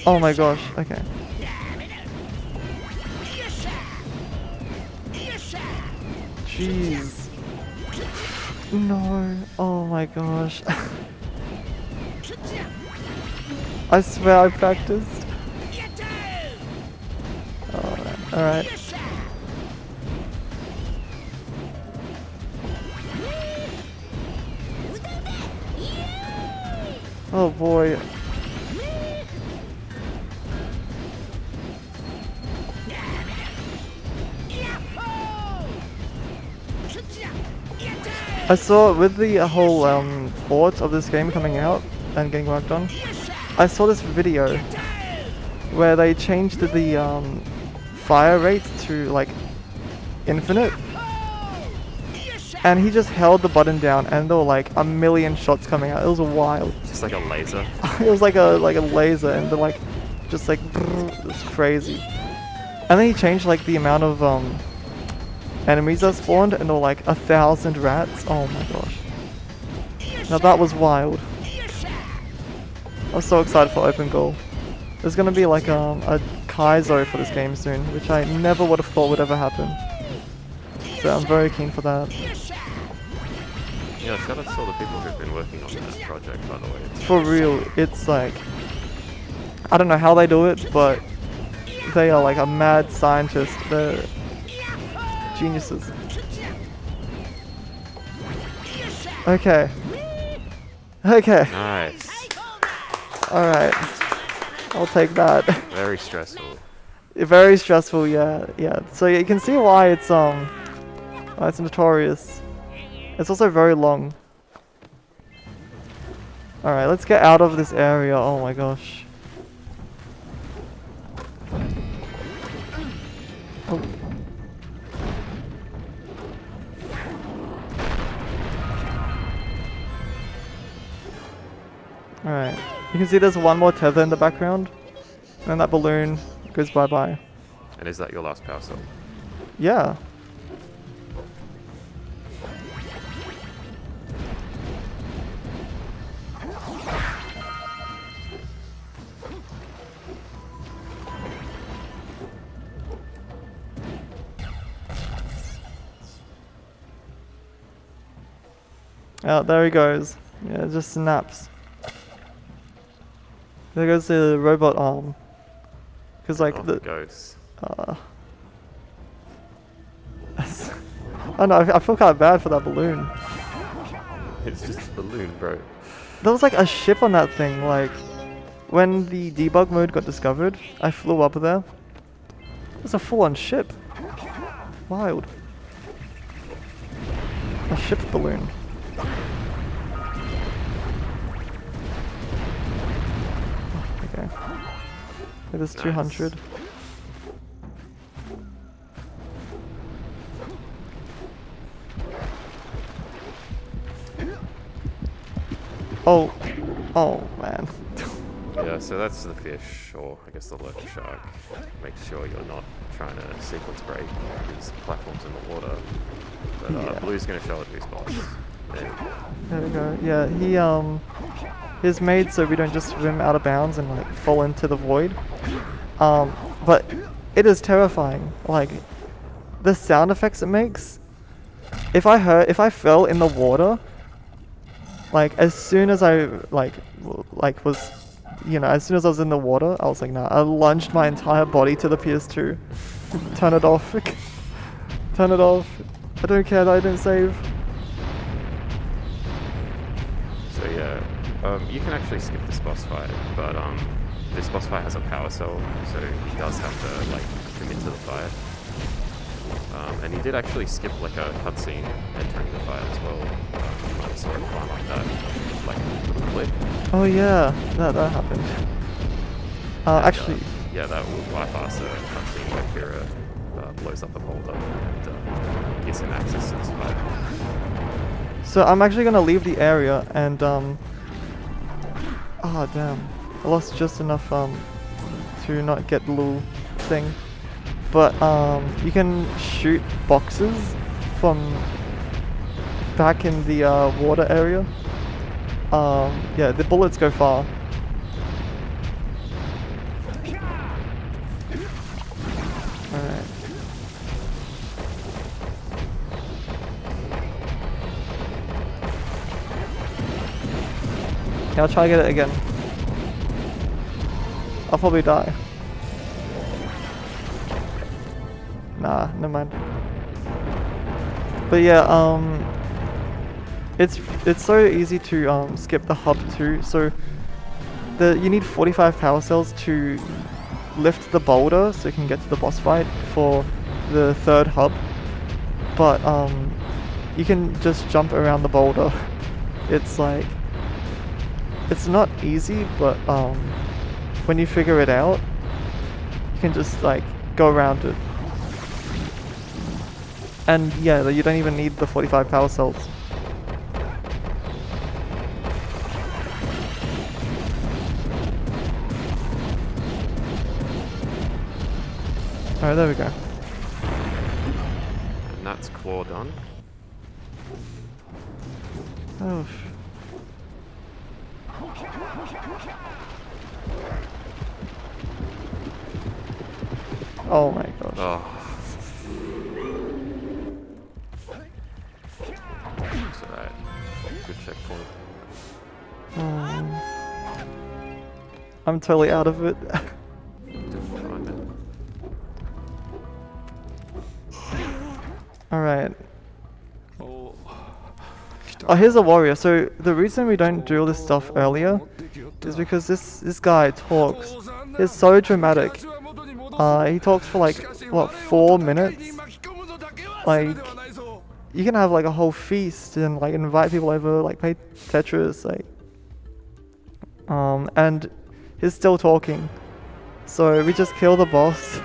Oh my gosh, okay. Jeez. No, oh my gosh. I swear I practiced. Alright. Oh boy. I saw with the whole port of this game coming out and getting worked on, I saw this video where they changed the fire rate to like infinite, and he just held the button down and there were like a million shots coming out. It was wild. Just like a laser. It was like a laser, and they're like just like it was crazy. And then he changed like the amount of enemies that spawned, and there were like 1,000 rats. Oh my gosh. Now that was wild. I'm so excited for open goal. There's gonna be like a Kaizo for this game soon, which I never would have thought would ever happen. So I'm very keen for that. Yeah, shout out to all the people who've been working on that project, by the way. For real, it's like... I don't know how they do it, but they are like a mad scientist. They're geniuses. Okay. Okay. Nice. Alright. I'll take that. Very stressful. Very stressful, yeah. So you can see why it's notorious. It's also very long. Alright, let's get out of this area. Oh my gosh. Oh. Alright. You can see there's one more tether in the background. And then that balloon goes bye-bye. And is that your last power cell? Yeah. Oh, there he goes. Yeah, it just snaps. There goes the robot arm. Because like the goes. I don't know, I feel kind of bad for that balloon. It's just a balloon, bro. There was like a ship on that thing, like when the debug mode got discovered, I flew up there. It was a full-on ship. Wild. A ship balloon. Okay. It is 200. Oh man. Yeah, so that's the fish, or I guess the lurker shark. Make sure you're not trying to sequence break these platforms in the water. But Yeah. Blue's gonna show it to his boss. There we go. Yeah, he's made so we don't just swim out of bounds and like fall into the void. But it is terrifying. Like the sound effects it makes. If I fell in the water, Like as soon as I was, you know, as soon as I was in the water, I was like, nah. I lunged my entire body to the PS2. Turn it off. Turn it off. I don't care that I didn't save. So yeah, you can actually skip this boss fight, but this boss fight has a power cell, so he does have to like commit to the fight. And he did actually skip like a cutscene entering the fight as well. I saw it fine like that, like a little clip. Oh yeah, that happened. Actually, yeah, that will bypass a cutscene where Kira blows up a boulder and gives him access to this fight. so I'm actually gonna leave the area and oh damn, I lost just enough to not get the little thing. But you can shoot boxes from back in the water area. Yeah, the bullets go far. Alright. Yeah, I'll try to get it again. I'll probably die. Nah, never mind. But yeah, it's so easy to skip the hub too. So you need 45 power cells to lift the boulder so you can get to the boss fight for the third hub. But you can just jump around the boulder. It's like, it's not easy, but when you figure it out, you can just like go around it. And yeah, you don't even need the 45 power cells. Alright, there we go. And that's claw done. Oh. Oh my gosh. Oh. It's alright. Good checkpoint. I'm totally out of it. Alright. Oh, here's a warrior. So the reason we don't do all this stuff earlier is because this guy talks. He's so dramatic. He talks for like, what, 4 minutes? Like, you can have like a whole feast and like invite people over, like play Tetris, like. And he's still talking. So we just kill the boss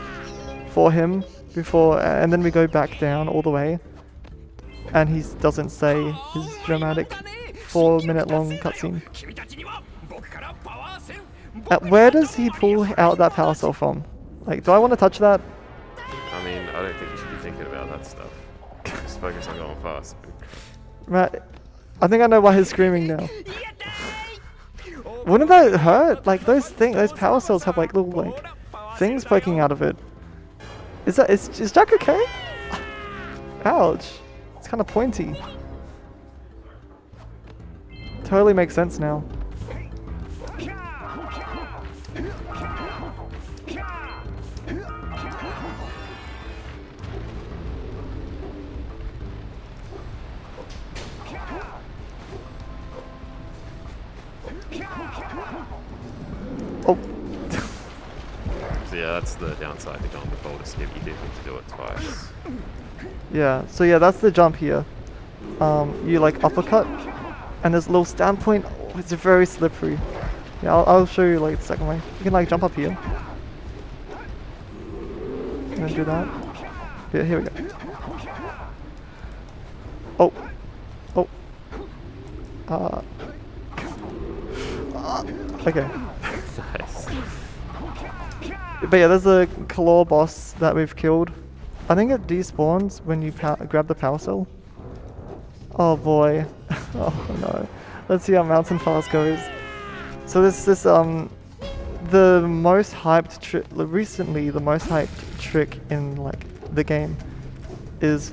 for him before, and then we go back down all the way. And he doesn't say his dramatic 4-minute long cutscene. Where does he pull out that power cell from? Like, do I want to touch that? I mean, I don't think you should be thinking about that stuff. Just focus on going fast. Right. I think I know why he's screaming now. Wouldn't that hurt? Like those power cells have like little like things poking out of it. Is Jack okay? Ouch. It's kind of pointy. Totally makes sense now. Oh. So yeah, that's the downside to going with boulder skip. You do have to do it twice. Yeah, so yeah, that's the jump here. You like uppercut, and there's a little standpoint. Oh, it's very slippery. Yeah, I'll show you like the second way. You can like jump up here. And then do that. Yeah, here we go. Oh. Oh. Okay. Nice. But yeah, there's a claw boss that we've killed. I think it despawns when you grab the power cell. Oh boy. Oh no. Let's see how Mountain Pass goes. So this the most hyped trick, recently the most hyped trick in like the game is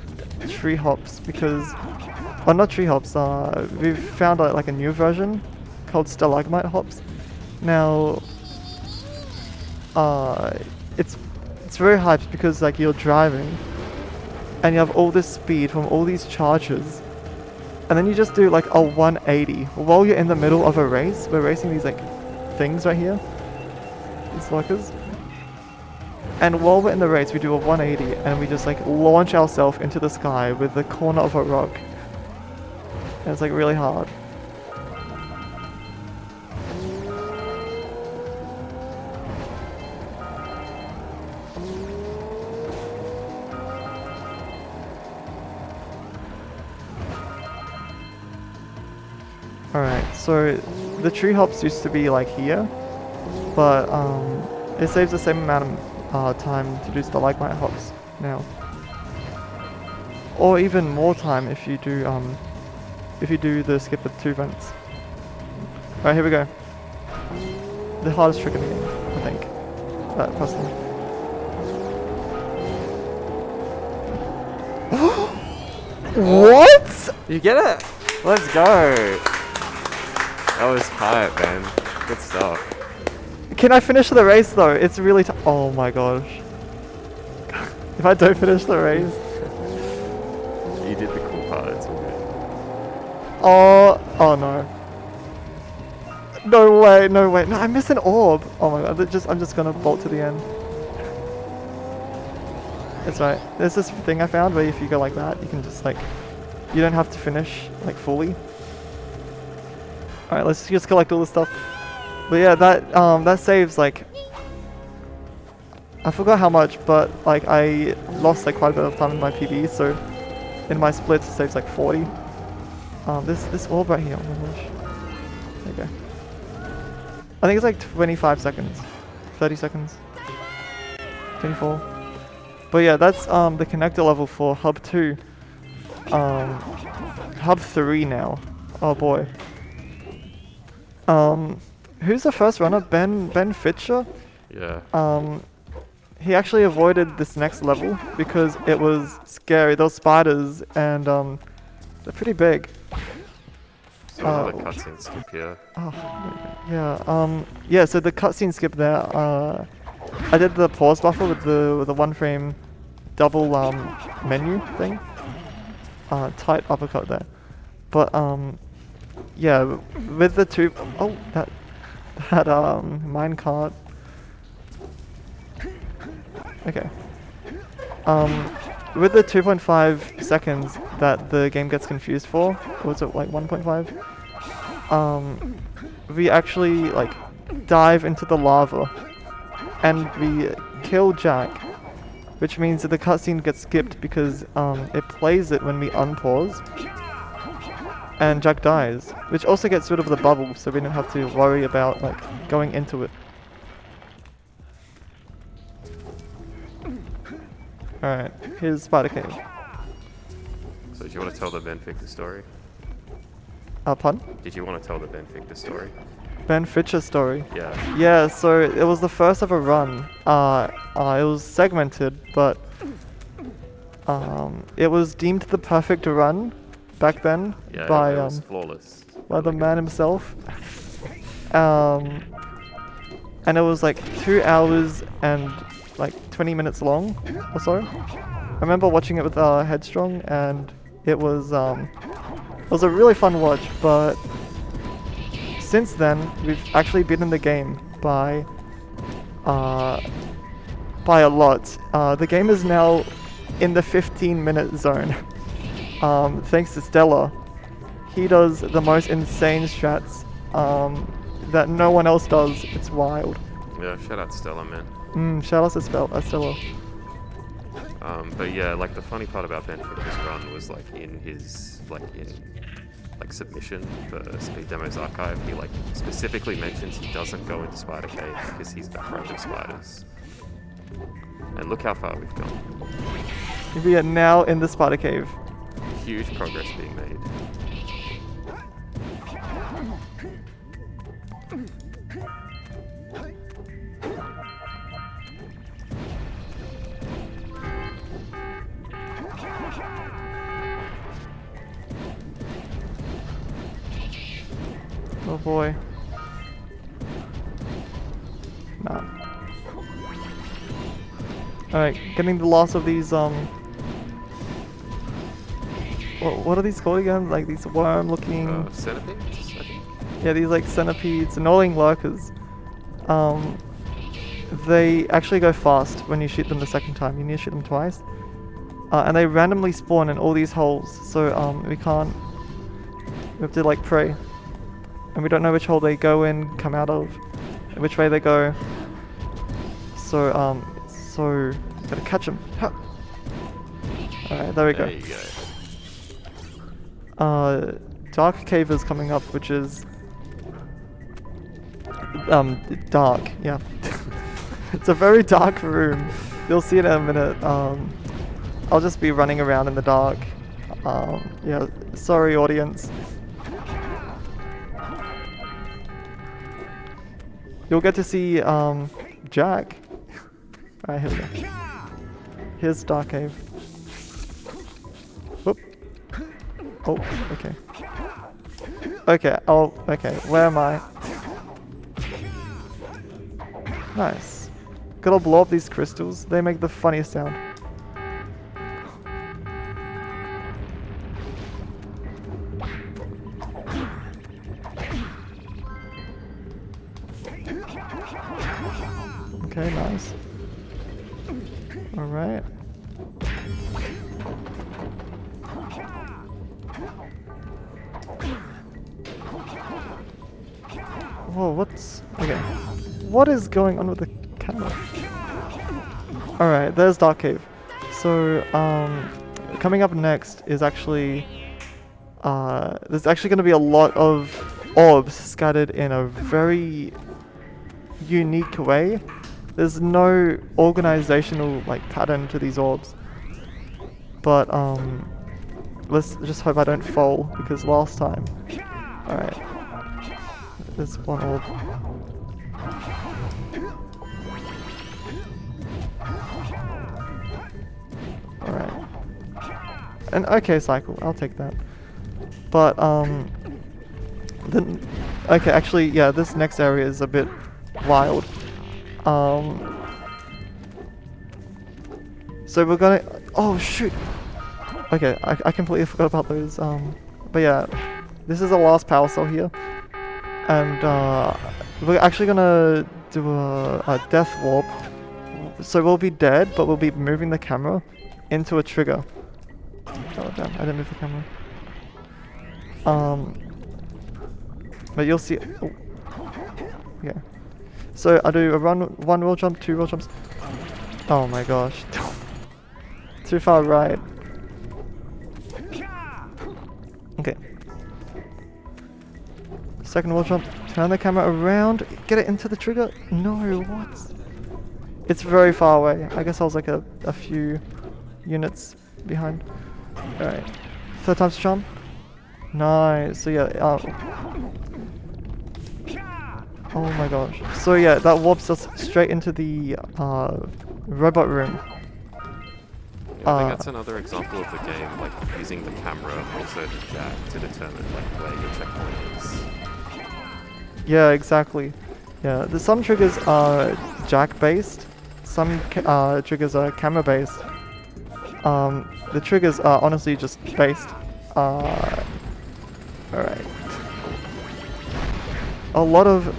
tree hops, because Oh, not tree hops. We've found like a new version called stalagmite hops. Now, it's very hyped because like you're driving, and you have all this speed from all these charges, and then you just do like a 180 while you're in the middle of a race. We're racing these like things right here, these workers. And while we're in the race, we do a 180 and we just like launch ourselves into the sky with the corner of a rock. And it's like really hard. Alright, so the tree hops used to be like here, but it saves the same amount of time to do stalagmite hops now. Or even more time if you do the skip with 2 vents. Alright, here we go. The hardest trick in the game, I think. Personally. What? You get it? Let's go. That was hype, man. Good stuff. Can I finish the race though? It's really oh my gosh. If I don't finish the race. You did the cool part, it's all good. Oh no. No way, no way. No, I missed an orb. Oh my god, I'm just gonna bolt to the end. That's right. There's this thing I found where if you go like that, you can just like, you don't have to finish like fully. Alright, let's just collect all this stuff. But yeah, that saves like, I forgot how much, but like I lost like quite a bit of time in my PB, so in my splits it saves like 40. This orb right here, oh my gosh. There you go. I think it's like 25 seconds, 30 seconds, 24. But yeah, that's the connector level for Hub 2. Hub 3 now. Oh boy. Who's the first runner? Ben Fisher? Yeah. He actually avoided this next level because it was scary. Those spiders and they're pretty big. So another cutscene skip here. Oh, yeah. Yeah. So the cutscene skip there. I did the pause buffer with the 1 frame double menu thing. Tight uppercut there. But yeah, with the 2 oh that minecart. Okay. With the 2.5 seconds that the game gets confused for, or was it like 1.5? We actually like dive into the lava and we kill Jack, which means that the cutscene gets skipped because it plays it when we unpause, and Jack dies, which also gets rid of the bubble, so we don't have to worry about like going into it. Alright, here's Spider Cave. So did you want to tell the Ben Fictor story? Pardon? Did you want to tell the Ben Fictor story? Ben Fisher story. Yeah. Yeah, so it was the first ever run. It was segmented, but it was deemed the perfect run back then Yeah, by it was flawless. by the man himself. And it was like 2 hours and like 20 minutes long or so. I remember watching it with Headstrong, and it was a really fun watch. But since then, we've actually beaten the game by a lot. The game is now in the 15-minute zone. Thanks to Stella. He does the most insane strats that no one else does. It's wild. Yeah, shout out Stella, man. Shout out to Stella. But yeah, like the funny part about Ben Fictor's run was like in his submission for Speed Demos Archive, he like specifically mentions he doesn't go into Spider Cave because he's afraid of spiders. And look how far we've gone. We are now in the Spider Cave. Huge progress being made. Oh boy. Nah. Alright, getting the last of these, what are these called again? Like these worm-looking... Centipedes, I think? Yeah, these like centipedes, annoying lurkers. They actually go fast when you shoot them the second time. You need to shoot them twice. And they randomly spawn in all these holes, so we can't... We have to like pray. And we don't know which hole they go in, come out of, and which way they go. So, gotta catch them. Alright, there we go. There you go. Dark cave is coming up, which is... dark, yeah. It's a very dark room. You'll see it in a minute. I'll just be running around in the dark. Yeah, sorry audience. You'll get to see Jack. Alright, here we go. Here's Dark Cave. Whoop. Oh, okay. Okay, okay, where am I? Nice. Gotta blow up these crystals. They make the funniest sound. Okay, nice. Alright. Whoa, what's... Okay. What is going on with the camera? Alright, there's Dark Cave. So, coming up next is actually... there's actually going to be a lot of orbs scattered in a very unique way. There's no organizational like pattern to these orbs. But let's just hope I don't fall, because last time... Alright. There's one orb. Alright. An okay cycle, I'll take that. But then okay, actually yeah, this next area is a bit wild. So we're gonna... Oh shoot! Okay, I completely forgot about those. But yeah, this is the last power cell here. And we're actually gonna do a death warp. So we'll be dead, but we'll be moving the camera into a trigger. Oh damn, I didn't move the camera. But you'll see... Oh. Okay. So I do a one roll jump, 2 roll jumps. Oh my gosh. Too far right. Okay. Second roll jump, turn the camera around, get it into the trigger. No, what? It's very far away. I guess I was like a few units behind. Alright. Third time's the charm. Nice. So yeah, oh my gosh. So yeah, that warps us straight into the robot room. Yeah, I think that's another example of the game, like using the camera, also the jack, to determine like where your checkpoint is. Yeah, exactly. Yeah, some triggers are jack based, some triggers are camera based. The triggers are honestly just based. Alright. A lot of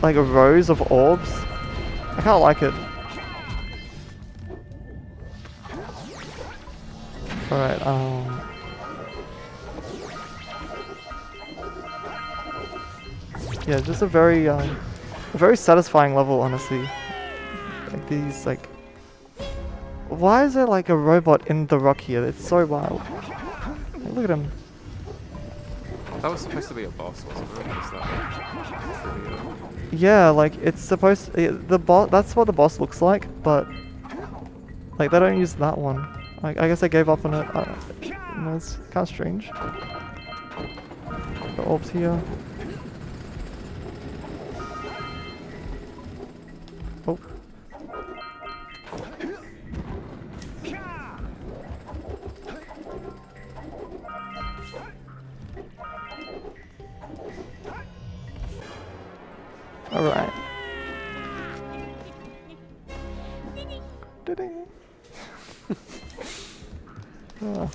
like rows of orbs. I kinda like it. Alright, yeah, just a very satisfying level, honestly. Like these, like... Why is there like a robot in the rock here? It's so wild. Hey, look at him. That was supposed to be a boss, wasn't it? Is that trivia? Yeah, like it's supposed the boss. That's what the boss looks like, but like they don't use that one. Like I guess I gave up on it. No, it's kind of strange. The orbs here. Oh. Ding. There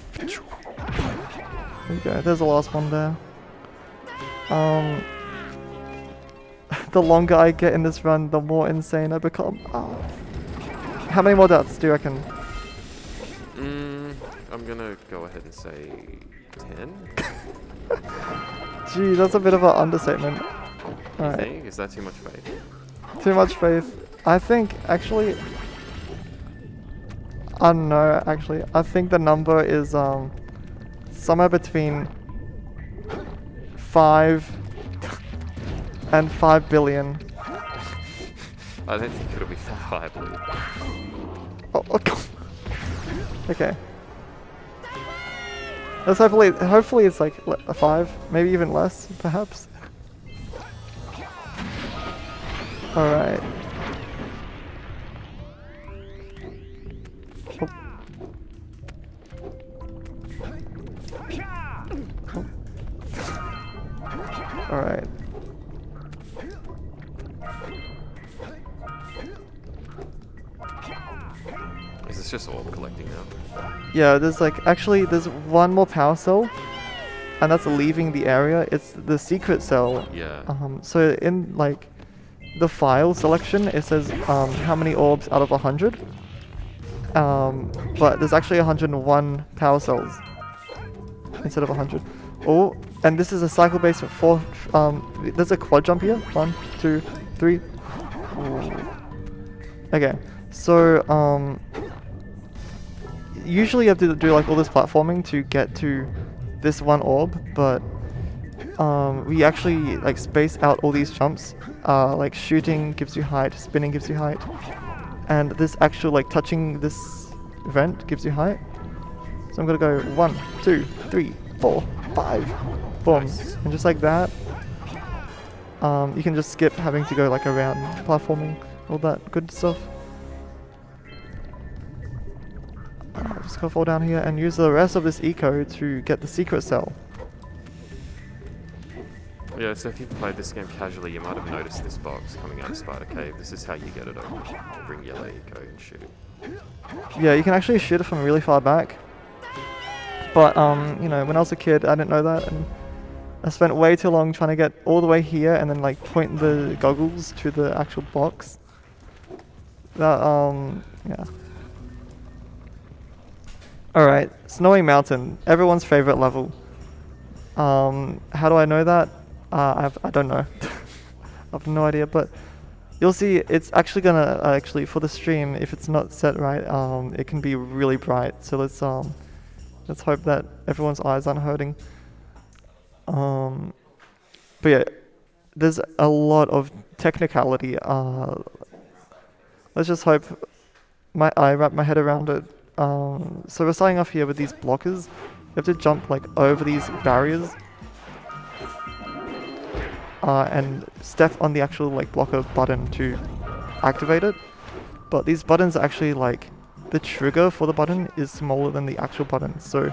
you go. There's the last one there. The longer I get in this run, the more insane I become. How many more deaths do you reckon? I'm gonna go ahead and say 10. Gee, that's a bit of an understatement. You Alright. think? Is that too much faith? Too much faith. I think, actually... I don't know, actually. I think the number is somewhere between 5 and 5 billion. I don't think it'll be that high, Blue. Oh, God. Okay. Let's hopefully it's like a 5, maybe even less, perhaps. Alright. Oh. Oh. Alright. Is this just orb collecting now? Yeah, there's there's one more power cell, and that's leaving the area. It's the secret cell. Yeah. So in the file selection, it says how many orbs out of 100. But there's actually 101 power cells instead of 100. Oh, and this is a cycle base of 4. There's a quad jump here. 1, 2, 3. Ooh. Okay, so usually you have to do all this platforming to get to this one orb, but we actually space out all these jumps. Shooting gives you height, spinning gives you height, and this actual touching this vent gives you height. So I'm gonna go 1, 2, 3, 4, 5, boom, Nice. and just like that, you can just skip having to go around platforming, all that good stuff. Just gonna fall down here and use the rest of this eco to get the secret cell. Yeah, so if you've played this game casually, you might have noticed this box coming out of Spider Cave. This is how you get it open. Bring yellow eco and shoot it. Yeah, you can actually shoot it from really far back. But, you know, when I was a kid, I didn't know that, and I spent way too long trying to get all the way here and then, point the goggles to the actual box. That, yeah. Alright, Snowy Mountain, everyone's favorite level. How do I know that? I don't know. I have no idea, but you'll see it's actually gonna, for the stream, if it's not set right, it can be really bright. So let's hope that everyone's eyes aren't hurting. But yeah, there's a lot of technicality. Let's just hope I wrap my head around it. So we're starting off here with these blockers. You have to jump over these barriers. And step on the actual blocker button to activate it. But these buttons are actually the trigger for the button is smaller than the actual button, so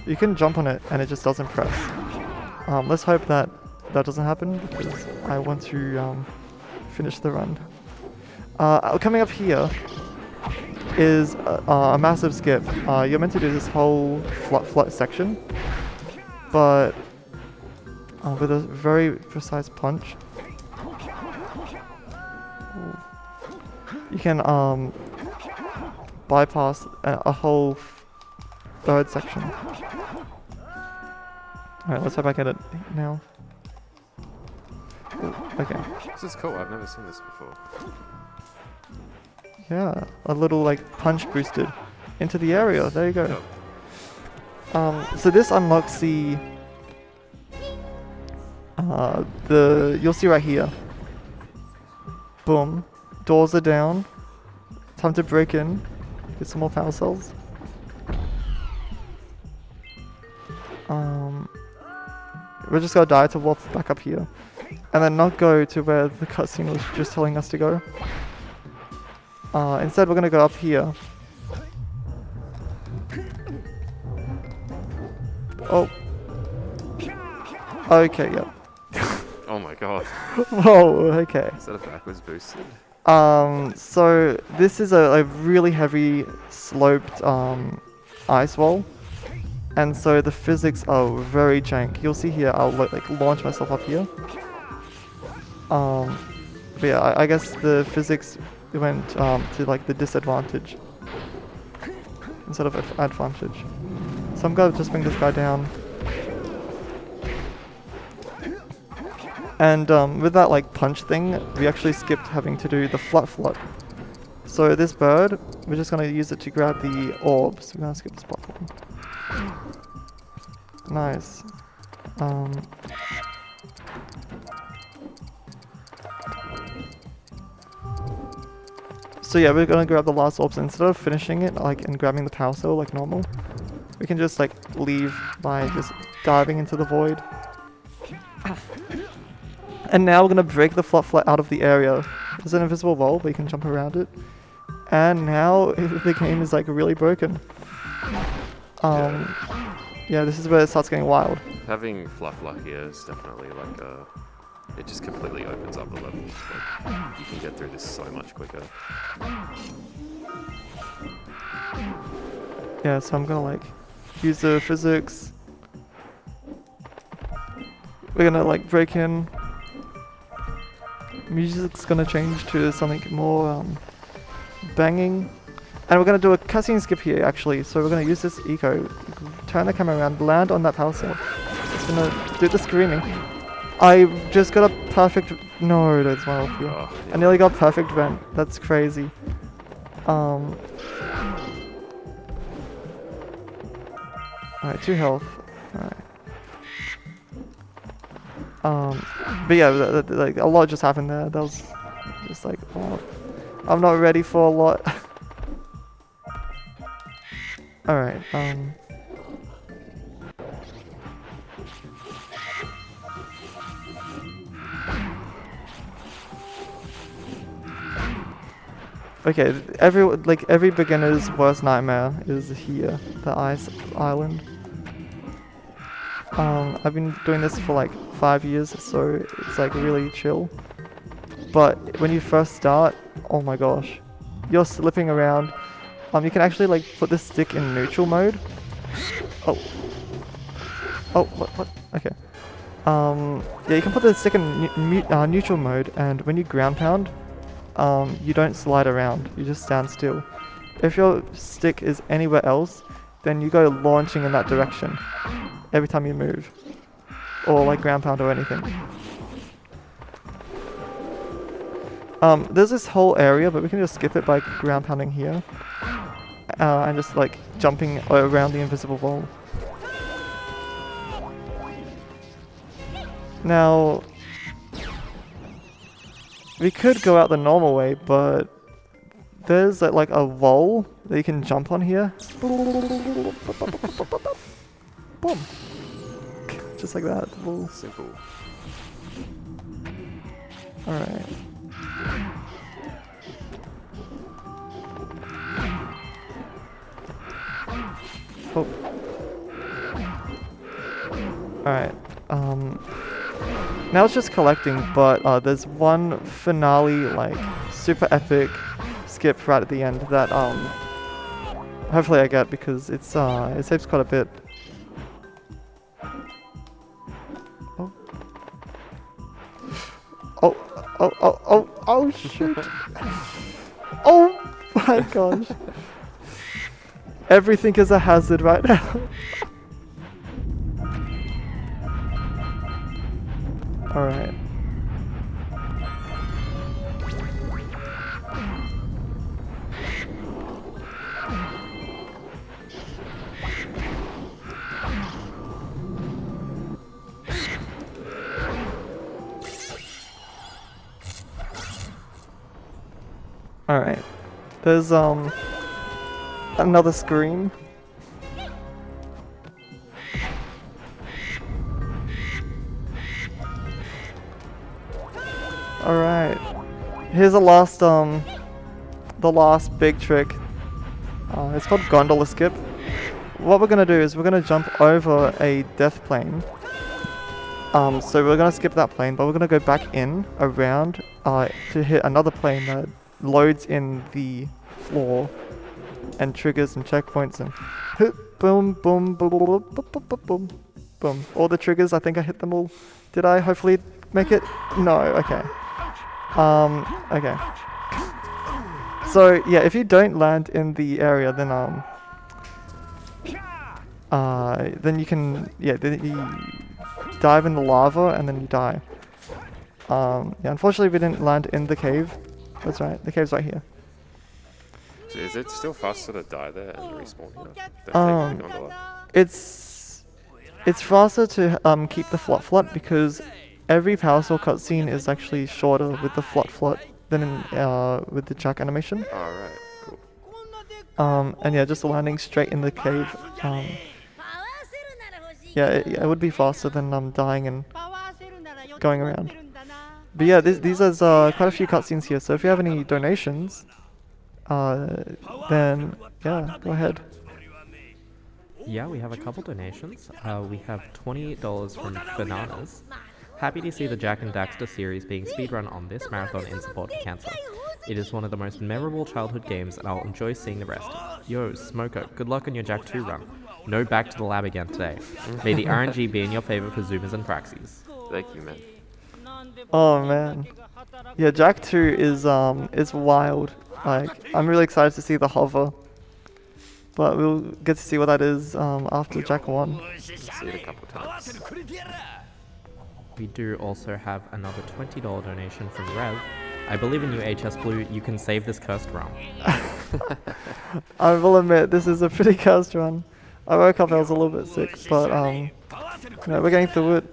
you can jump on it and it just doesn't press. Let's hope that doesn't happen because I want to finish the run. Coming up here is a massive skip. You're meant to do this whole flat section, but with a very precise punch. You can bypass a whole third section. Alright, let's hope I get it now. Ooh, okay. This is cool, I've never seen this before. Yeah, a little punch boosted into the area. There you go. Yep. So this unlocks you'll see right here. Boom. Doors are down. Time to break in. Get some more power cells. We're just gonna die to warp back up here. And then not go to where the cutscene was just telling us to go. Instead we're gonna go up here. Oh. Okay, yep. Oh my god. Whoa, okay. Is that a backwards boosted? So this is a really heavy sloped ice wall, and so the physics are very jank. You'll see here, I'll like launch myself up here. But yeah, I guess the physics went to like the disadvantage instead of advantage. So I'm gonna just bring this guy down. And with that like punch thing, we actually skipped having to do the flat. So this bird, we're just gonna use it to grab the orbs. We're gonna skip this platform. Nice. So yeah, we're gonna grab the last orbs. Instead of finishing it like and grabbing the power cell like normal, we can just like leave by just diving into the void. And now we're gonna break the flat out of the area. There's an invisible wall, but you can jump around it. And now the game is like really broken. Yeah, this is where it starts getting wild. Having fluff here is definitely like it just completely opens up the level. Like, you can get through this so much quicker. Yeah, so I'm gonna like use the physics. We're gonna like break in. Music's gonna change to something more banging. And we're gonna do a cutscene skip here actually. So we're gonna use this eco, turn the camera around, land on that house cell. It's gonna do the screaming. I just got a perfect, no, that's one off here. Oh, yeah. I nearly got perfect vent. That's crazy. Alright, 2 health. Alright. But yeah, like a lot just happened there. That was just like, oh, I'm not ready for a lot. Alright, okay, every beginner's worst nightmare is here, the ice island. I've been doing this for like 5 years, so it's like really chill. But when you first start, oh my gosh, you're slipping around. You can actually like put the stick in neutral mode. Oh, what? Okay. Yeah, you can put the stick in neutral mode, and when you ground pound, you don't slide around. You just stand still. If your stick is anywhere else, then you go launching in that direction every time you move, or like ground pound or anything. There's this whole area, but we can just skip it by ground pounding here, and just like jumping around the invisible wall. Now, we could go out the normal way, but there's like a wall that you can jump on here. Boom. Just like that. Simple. Alright. Oh. Alright. Now it's just collecting, but there's one finale, like, super epic skip right at the end that, hopefully I get because it saves quite a bit. Oh, shoot. Oh my gosh. Everything is a hazard right now. Alright. Alright. There's another scream. Alright. Here's the last big trick. It's called gondola skip. What we're gonna do is we're gonna jump over a death plane. So we're gonna skip that plane, but we're gonna go back in around to hit another plane that loads in the floor and triggers some checkpoints and boom, boom, boom, boom, boom, boom, boom, boom. All the triggers, I think I hit them all. Did I hopefully make it? No, okay. Okay. So yeah, if you don't land in the area, then you can, yeah, then you dive in the lava and then you die. Yeah, unfortunately we didn't land in the cave. That's right, the cave's right here. So is it still faster to die there and respawn here than taking the gondola? It's faster to keep the flut because every power soul cutscene is actually shorter with the flut than with the jack animation. Alright, cool. And yeah, just landing straight in the cave. Yeah, it would be faster than dying and going around. But yeah, these are quite a few cutscenes here. So if you have any donations, then yeah, go ahead. Yeah, we have a couple donations. We have $20 from Bananas. Happy to see the Jack and Daxter series being speedrun on this marathon in support of cancer. It is one of the most memorable childhood games and I'll enjoy seeing the rest. Yo, Smoko, good luck on your Jack 2 run. No back to the lab again today. May the RNG be in your favor for Zoomers and Praxies. Thank you, man. Oh man. Yeah, Jack 2 is wild. Like, I'm really excited to see the hover. But we'll get to see what that is after Jack 1. See it a couple times. We do also have another $20 donation from Rev. I believe in you, hsblue. You can save this cursed run. I will admit, this is a pretty cursed run. I woke up, I was a little bit sick, but no, we're getting through it.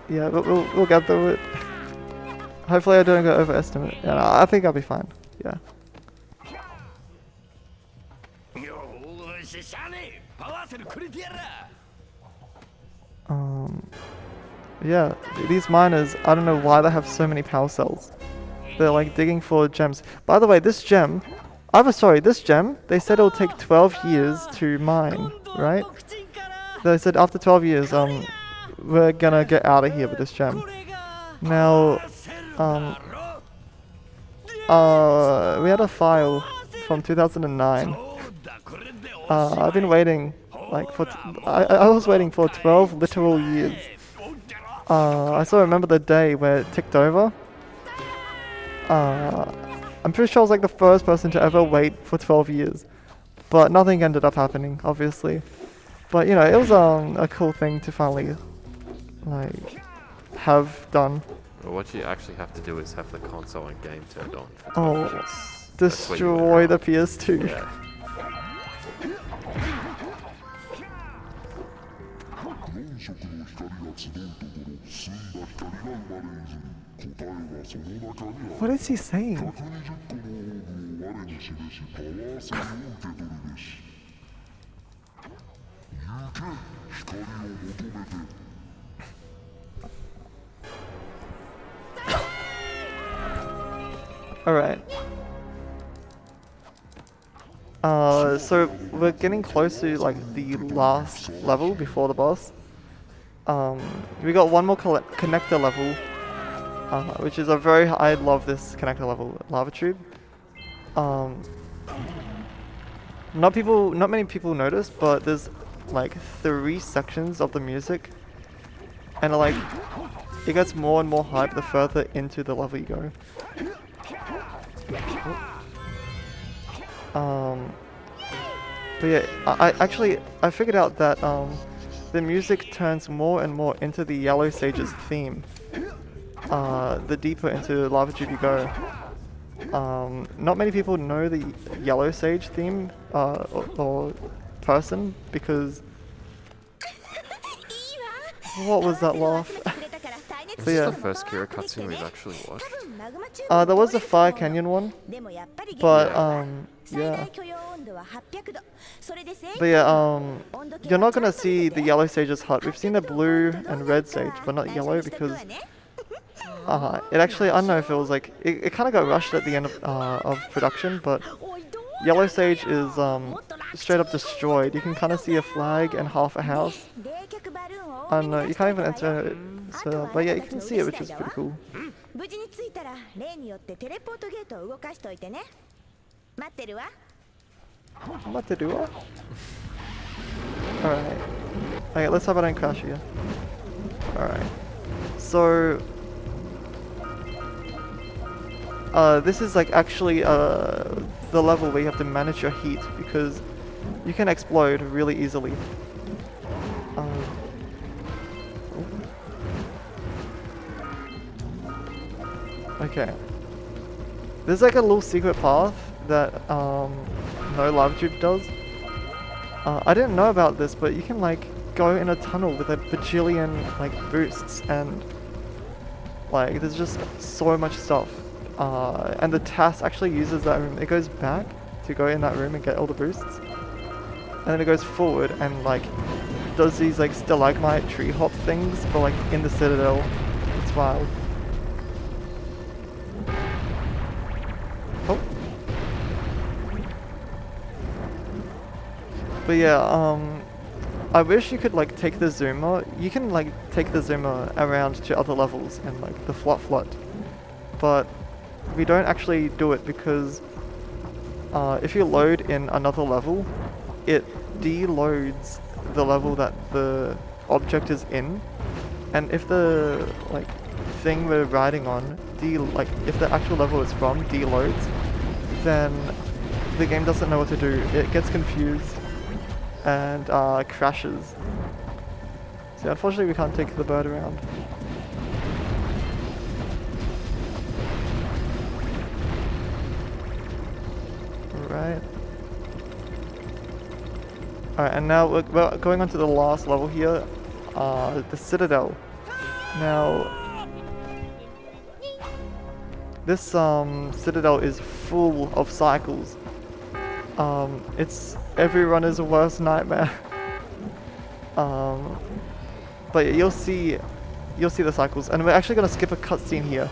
Yeah, we'll get through it. Hopefully I don't go overestimate. Yeah, no, I think I'll be fine. Yeah. Yeah, these miners, I don't know why they have so many power cells. They're like digging for gems. By the way, this gem, this gem, they said it'll take 12 years to mine, right? They said after 12 years, we're gonna get out of here with this gem. Now, we had a file from 2009. I've been waiting, like, I was waiting for 12 literal years. I still remember the day where it ticked over. I'm pretty sure I was like the first person to ever wait for 12 years. But nothing ended up happening, obviously. But, you know, it was a cool thing to finally, like, have done. Well, what you actually have to do is have the console and game turned on. Oh, destroy the PS2. Yeah. What is he saying? Alright. So we're getting close to like the last level before the boss. We got one more connector level, which is I love this connector level, lava tube. Not many people notice, but there's like 3 sections of the music, and it gets more and more hype the further into the level you go. But yeah, I figured out that the music turns more and more into the Yellow Sage's theme. The deeper into Lava Tube you go. Not many people know the Yellow Sage theme or person because... What was that laugh? This is the first Kira cutscene we've actually watched. There was a Fire Canyon one, but yeah. But yeah, you're not gonna see the Yellow Sage's hut. We've seen the Blue and Red Sage, but not Yellow because it actually, I don't know if it was like, it kind of got rushed at the end of production, but Yellow Sage is straight up destroyed. You can kind of see a flag and half a house. I don't know, you can't even enter it, so, but yeah, you can see it, which is pretty cool. 無事に着いたら例によってテレポートゲートを動かしといてね。待ってるわ。 Matadua? Alright. Okay, let's hope I don't crash here. Alright. So... this is like actually the level where you have to manage your heat because you can explode really easily. Okay. There's like a little secret path that no lava tube does. I didn't know about this, but you can like go in a tunnel with a bajillion like boosts and like there's just so much stuff. And the TAS actually uses that room. It goes back to go in that room and get all the boosts. And then it goes forward and like does these like stalagmite tree hop things, but like in the Citadel. It's wild. Oh. But yeah, I wish you could like take the zoomer. You can like take the zoomer around to other levels and like the flut. But we don't actually do it because if you load in another level, it deloads the level that the object is in. And if the like thing we're riding on if the actual level it's from deloads, then the game doesn't know what to do. It gets confused and crashes. So unfortunately we can't take the bird around. Right. Alright, and now we're going on to the last level here, the Citadel. Now, this Citadel is full of cycles. It's every runner's worst nightmare. But you'll see the cycles, and we're actually gonna skip a cutscene here.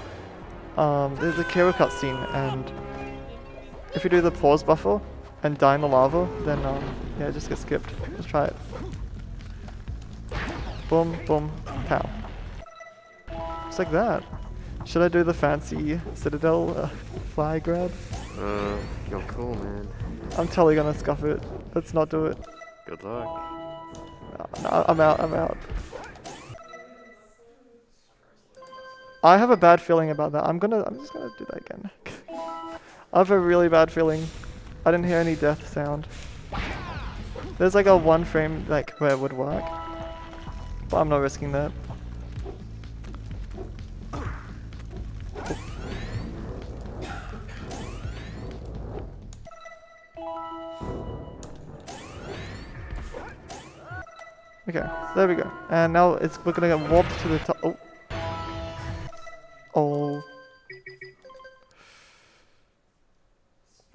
There's a Kira cutscene, and if you do the pause buffer and die in the lava, then yeah, just get skipped. Let's try it. Boom, boom, pow. Just like that. Should I do the fancy Citadel fly grab? You're cool, man. I'm totally gonna scuff it. Let's not do it. Good luck. No, I'm out. I have a bad feeling about that. I'm just gonna do that again. I have a really bad feeling. I didn't hear any death sound. There's like a 1 frame like where it would work, but I'm not risking that. Okay, there we go. And now we're gonna get warped to the top. Oh. Oh.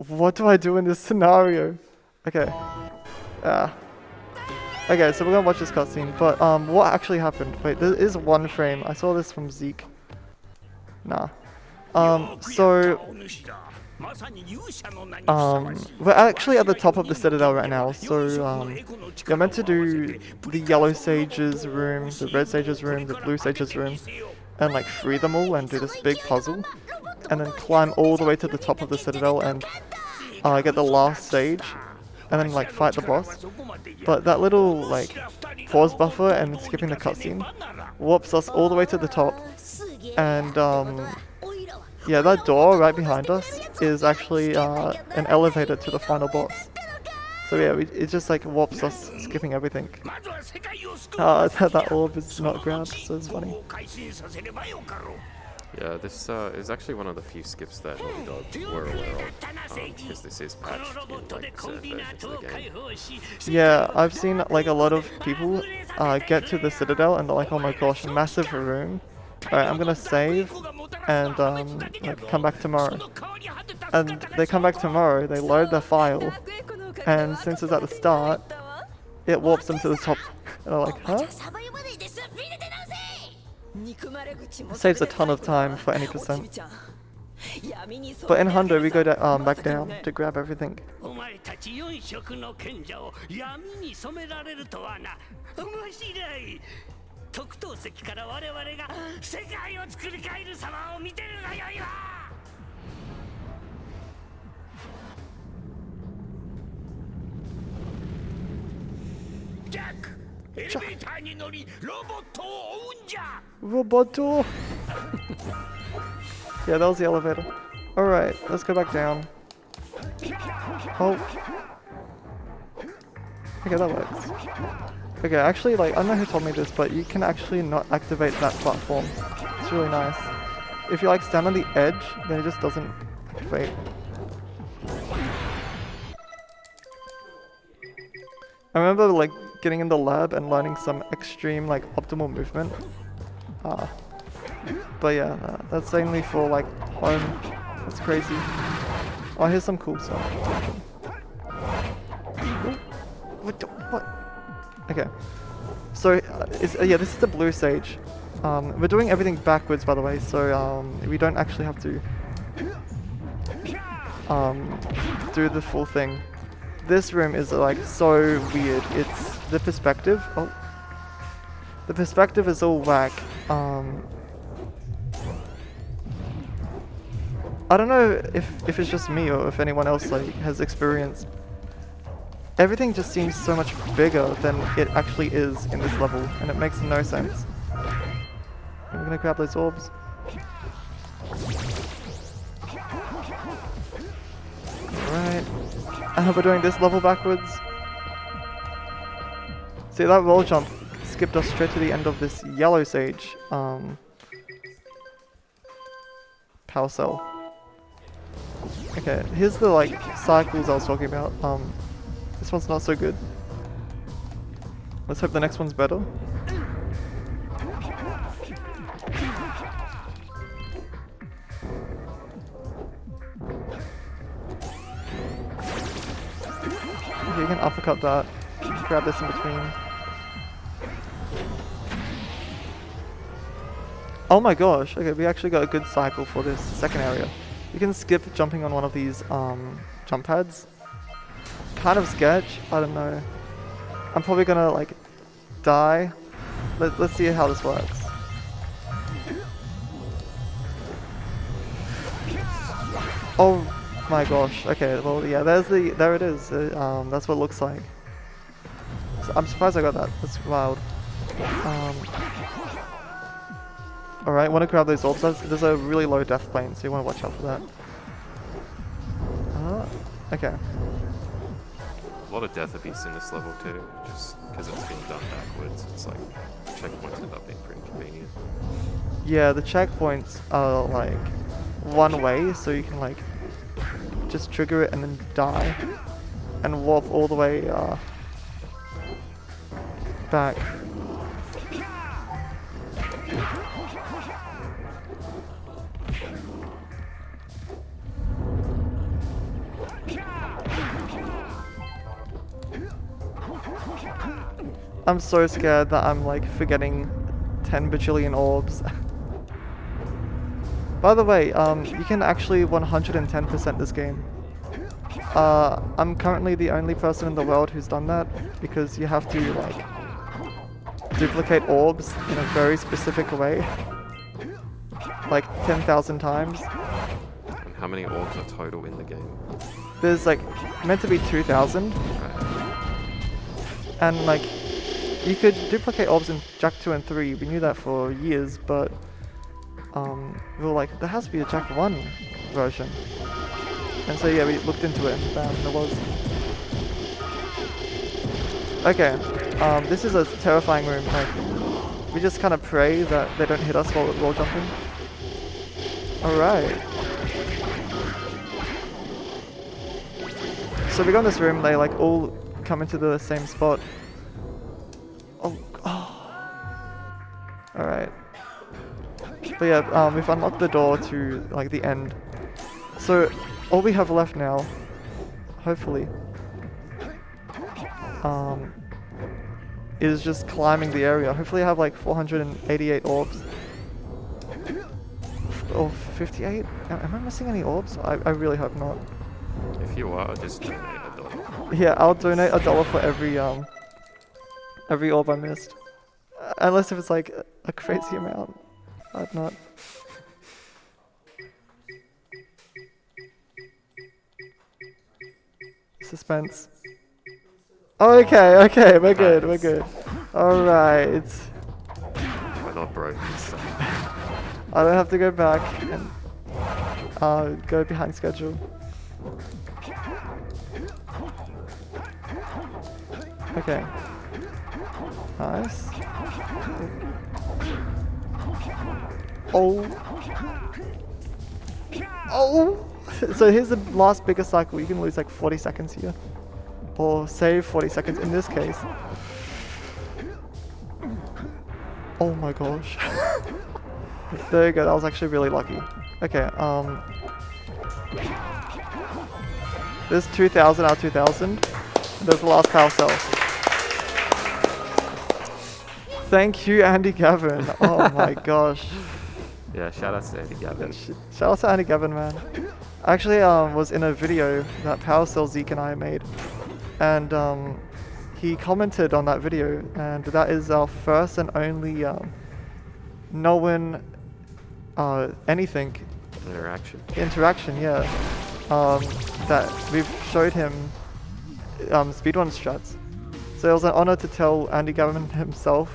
What do I do in this scenario? Okay. Okay, so we're gonna watch this cutscene, but what actually happened? Wait, there is 1 frame. I saw this from Zeke. Nah. So we're actually at the top of the Citadel right now, so you're meant to do the yellow sage's room, the red sage's room, the blue sage's room, and like free them all and do this big puzzle, and then climb all the way to the top of the Citadel and get the last stage, and then like fight the boss. But that little like pause buffer and skipping the cutscene warps us all the way to the top, and yeah, that door right behind us is actually an elevator to the final boss. So yeah, it just like warps us, skipping everything. That orb is not grabbed, so it's funny. Yeah, this is actually one of the few skips that Naughty Dog were aware of, because this is patched in like certain versions of the game. Yeah, I've seen like a lot of people get to the Citadel and they're like, oh my gosh, massive room. Alright, I'm gonna save and like come back tomorrow. And they come back tomorrow, they load their file, and since it's at the start, it warps them to the top. And they're like, huh? Saves a ton of time for any percent. But in Hundo we go back down to grab everything. 特等席から我々が世界を作り変える様を見てるがよいわ。ジャック、エレベーターに乗りロボットを追うんじゃ。 Roboto! Yeah, that was the elevator. Alright, let's go back down. Oh. Okay, that works. Okay, actually, like, I don't know who told me this, but you can actually not activate that platform. It's really nice. If you, like, stand on the edge, then it just doesn't activate. I remember, like, getting in the lab and learning some extreme, like, optimal movement. But yeah, that's only for, like, home. That's crazy. Oh, here's some cool stuff. What? Okay. So, yeah, this is the blue sage. We're doing everything backwards, by the way, so we don't actually have to do the full thing. This room is like so weird. It's the perspective. Oh, the perspective is all whack. I don't know if it's just me or if anyone else like has experienced. Everything just seems so much bigger than it actually is in this level, and it makes no sense. I'm gonna grab those orbs. Alright. We're doing this level backwards. See, that roll jump skipped us straight to the end of this yellow sage power cell. Okay, here's the like cycles I was talking about. This one's not so good. Let's hope the next one's better. Okay, you can uppercut that. Grab this in between. Oh my gosh, okay, we actually got a good cycle for this second area. You can skip jumping on one of these jump pads. Kind of sketch, I don't know. I'm probably gonna like die. Let's see how this works. Oh my gosh, okay, well yeah, there it is. That's what it looks like. So I'm surprised I got that, that's wild. Alright, want to grab those orbs. There's a really low death plane, so you want to watch out for that. Okay. A lot of death abyss in this level too, just because it's being done backwards. It's like checkpoints end up being pretty convenient. Yeah, the checkpoints are like one way, so you can like just trigger it and then die and warp all the way back. I'm so scared that I'm like forgetting 10 bajillion orbs. By the way, you can actually 110% this game. I'm currently the only person in the world who's done that because you have to like duplicate orbs in a very specific way, like 10,000 times. And how many orbs are total in the game? There's like meant to be 2,000, and like you could duplicate orbs in Jack 2 and 3. We knew that for years, but we were like, there has to be a Jack 1 version. And so yeah, we looked into it and bam, there was. Okay, this is a terrifying room. Like, we just kind of pray that they don't hit us while we're wall jumping. Alright. So we go in this room, they like all come into the same spot. Alright. But yeah, we've unlocked the door to like the end. So all we have left now, hopefully, is just climbing the area. Hopefully I have like 488 orbs. Or 58? Am I missing any orbs? I really hope not. If you are, just donate $1. Yeah, I'll donate $1 for every orb I missed. Unless if it's like a crazy amount. I'd not. Suspense. Okay, we're good, we're good. Alright. We're not broken, so. I don't have to go back and go behind schedule. Okay. Nice. Oh. Oh! So here's the last bigger cycle. You can lose like 40 seconds here. Or save 40 seconds in this case. Oh my gosh. There you go, that was actually really lucky. Okay, there's 2000 out of 2000. There's the last power cell. Thank you, Andy Gavin. Oh my gosh. Yeah, shout out to Andy Gavin. Shout out to Andy Gavin, man. I actually was in a video that Power Cell Zeke and I made. And he commented on that video, and that is our first and only no one anything interaction, yeah. That we've showed him speedrun strats. So it was an honor to tell Andy Gavin himself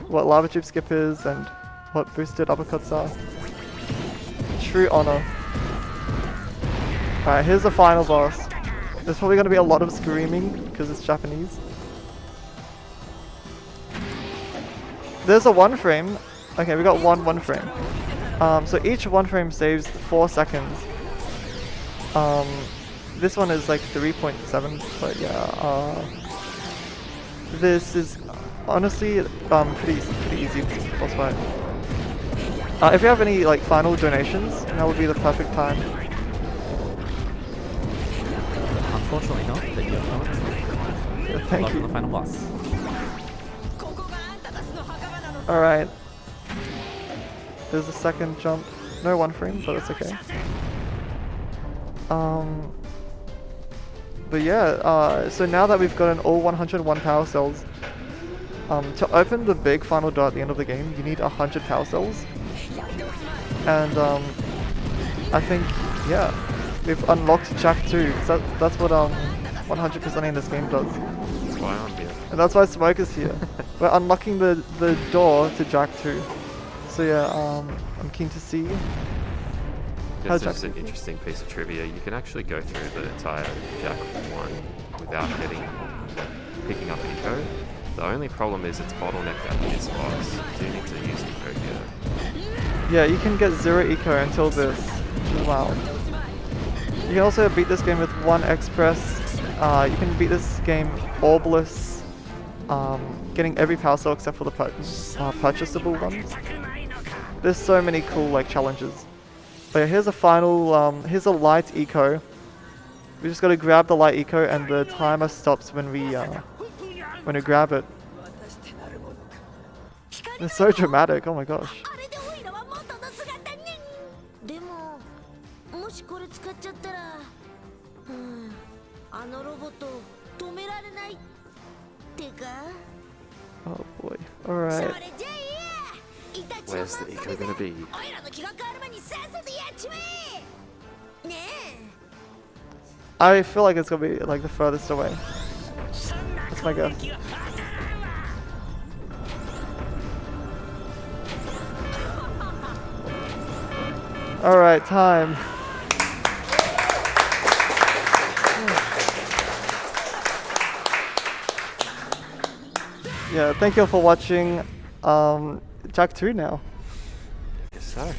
what lava tube skip is and what boosted uppercuts are. True honor. Alright, here's the final boss. There's probably going to be a lot of screaming because it's Japanese. There's a 1 frame. Okay, we got one frame. So each 1 frame saves 4 seconds. This one is like 3.7, but yeah. This is honestly pretty easy boss fight. If you have any like final donations, that would be the perfect time. Unfortunately not, but you're coming. Yeah, thank you. The final boss. Alright. There's a second jump. No 1 frame, but that's okay. But yeah, so now that we've gotten all 101 power cells, to open the big final door at the end of the game, you need 100 power cells. And I think, yeah, we've unlocked Jack 2. So that's what 100% in this game does. That's why I'm here. And that's why Smoke is here. We're unlocking the door to Jack 2. So yeah, I'm keen to see. That's just an interesting piece of trivia. You can actually go through the entire Jack 1 without picking up an eco. The only problem is it's bottlenecked at this boss. You do need to use eco here. Yeah, you can get 0 eco until this, which is wild. You can also beat this game with 1 express. You can beat this game orbless, getting every power cell except for the purchasable ones. There's so many cool like challenges. But yeah, here's a final, here's a light eco. We just gotta grab the light eco and the timer stops when we grab it. It's so dramatic, oh my gosh. Oh boy, alright. Where's the eco gonna be? I feel like it's gonna be like the furthest away. That's my guess. Alright, time. Yeah, thank you all for watching. Jack 2 now. Yes, sir.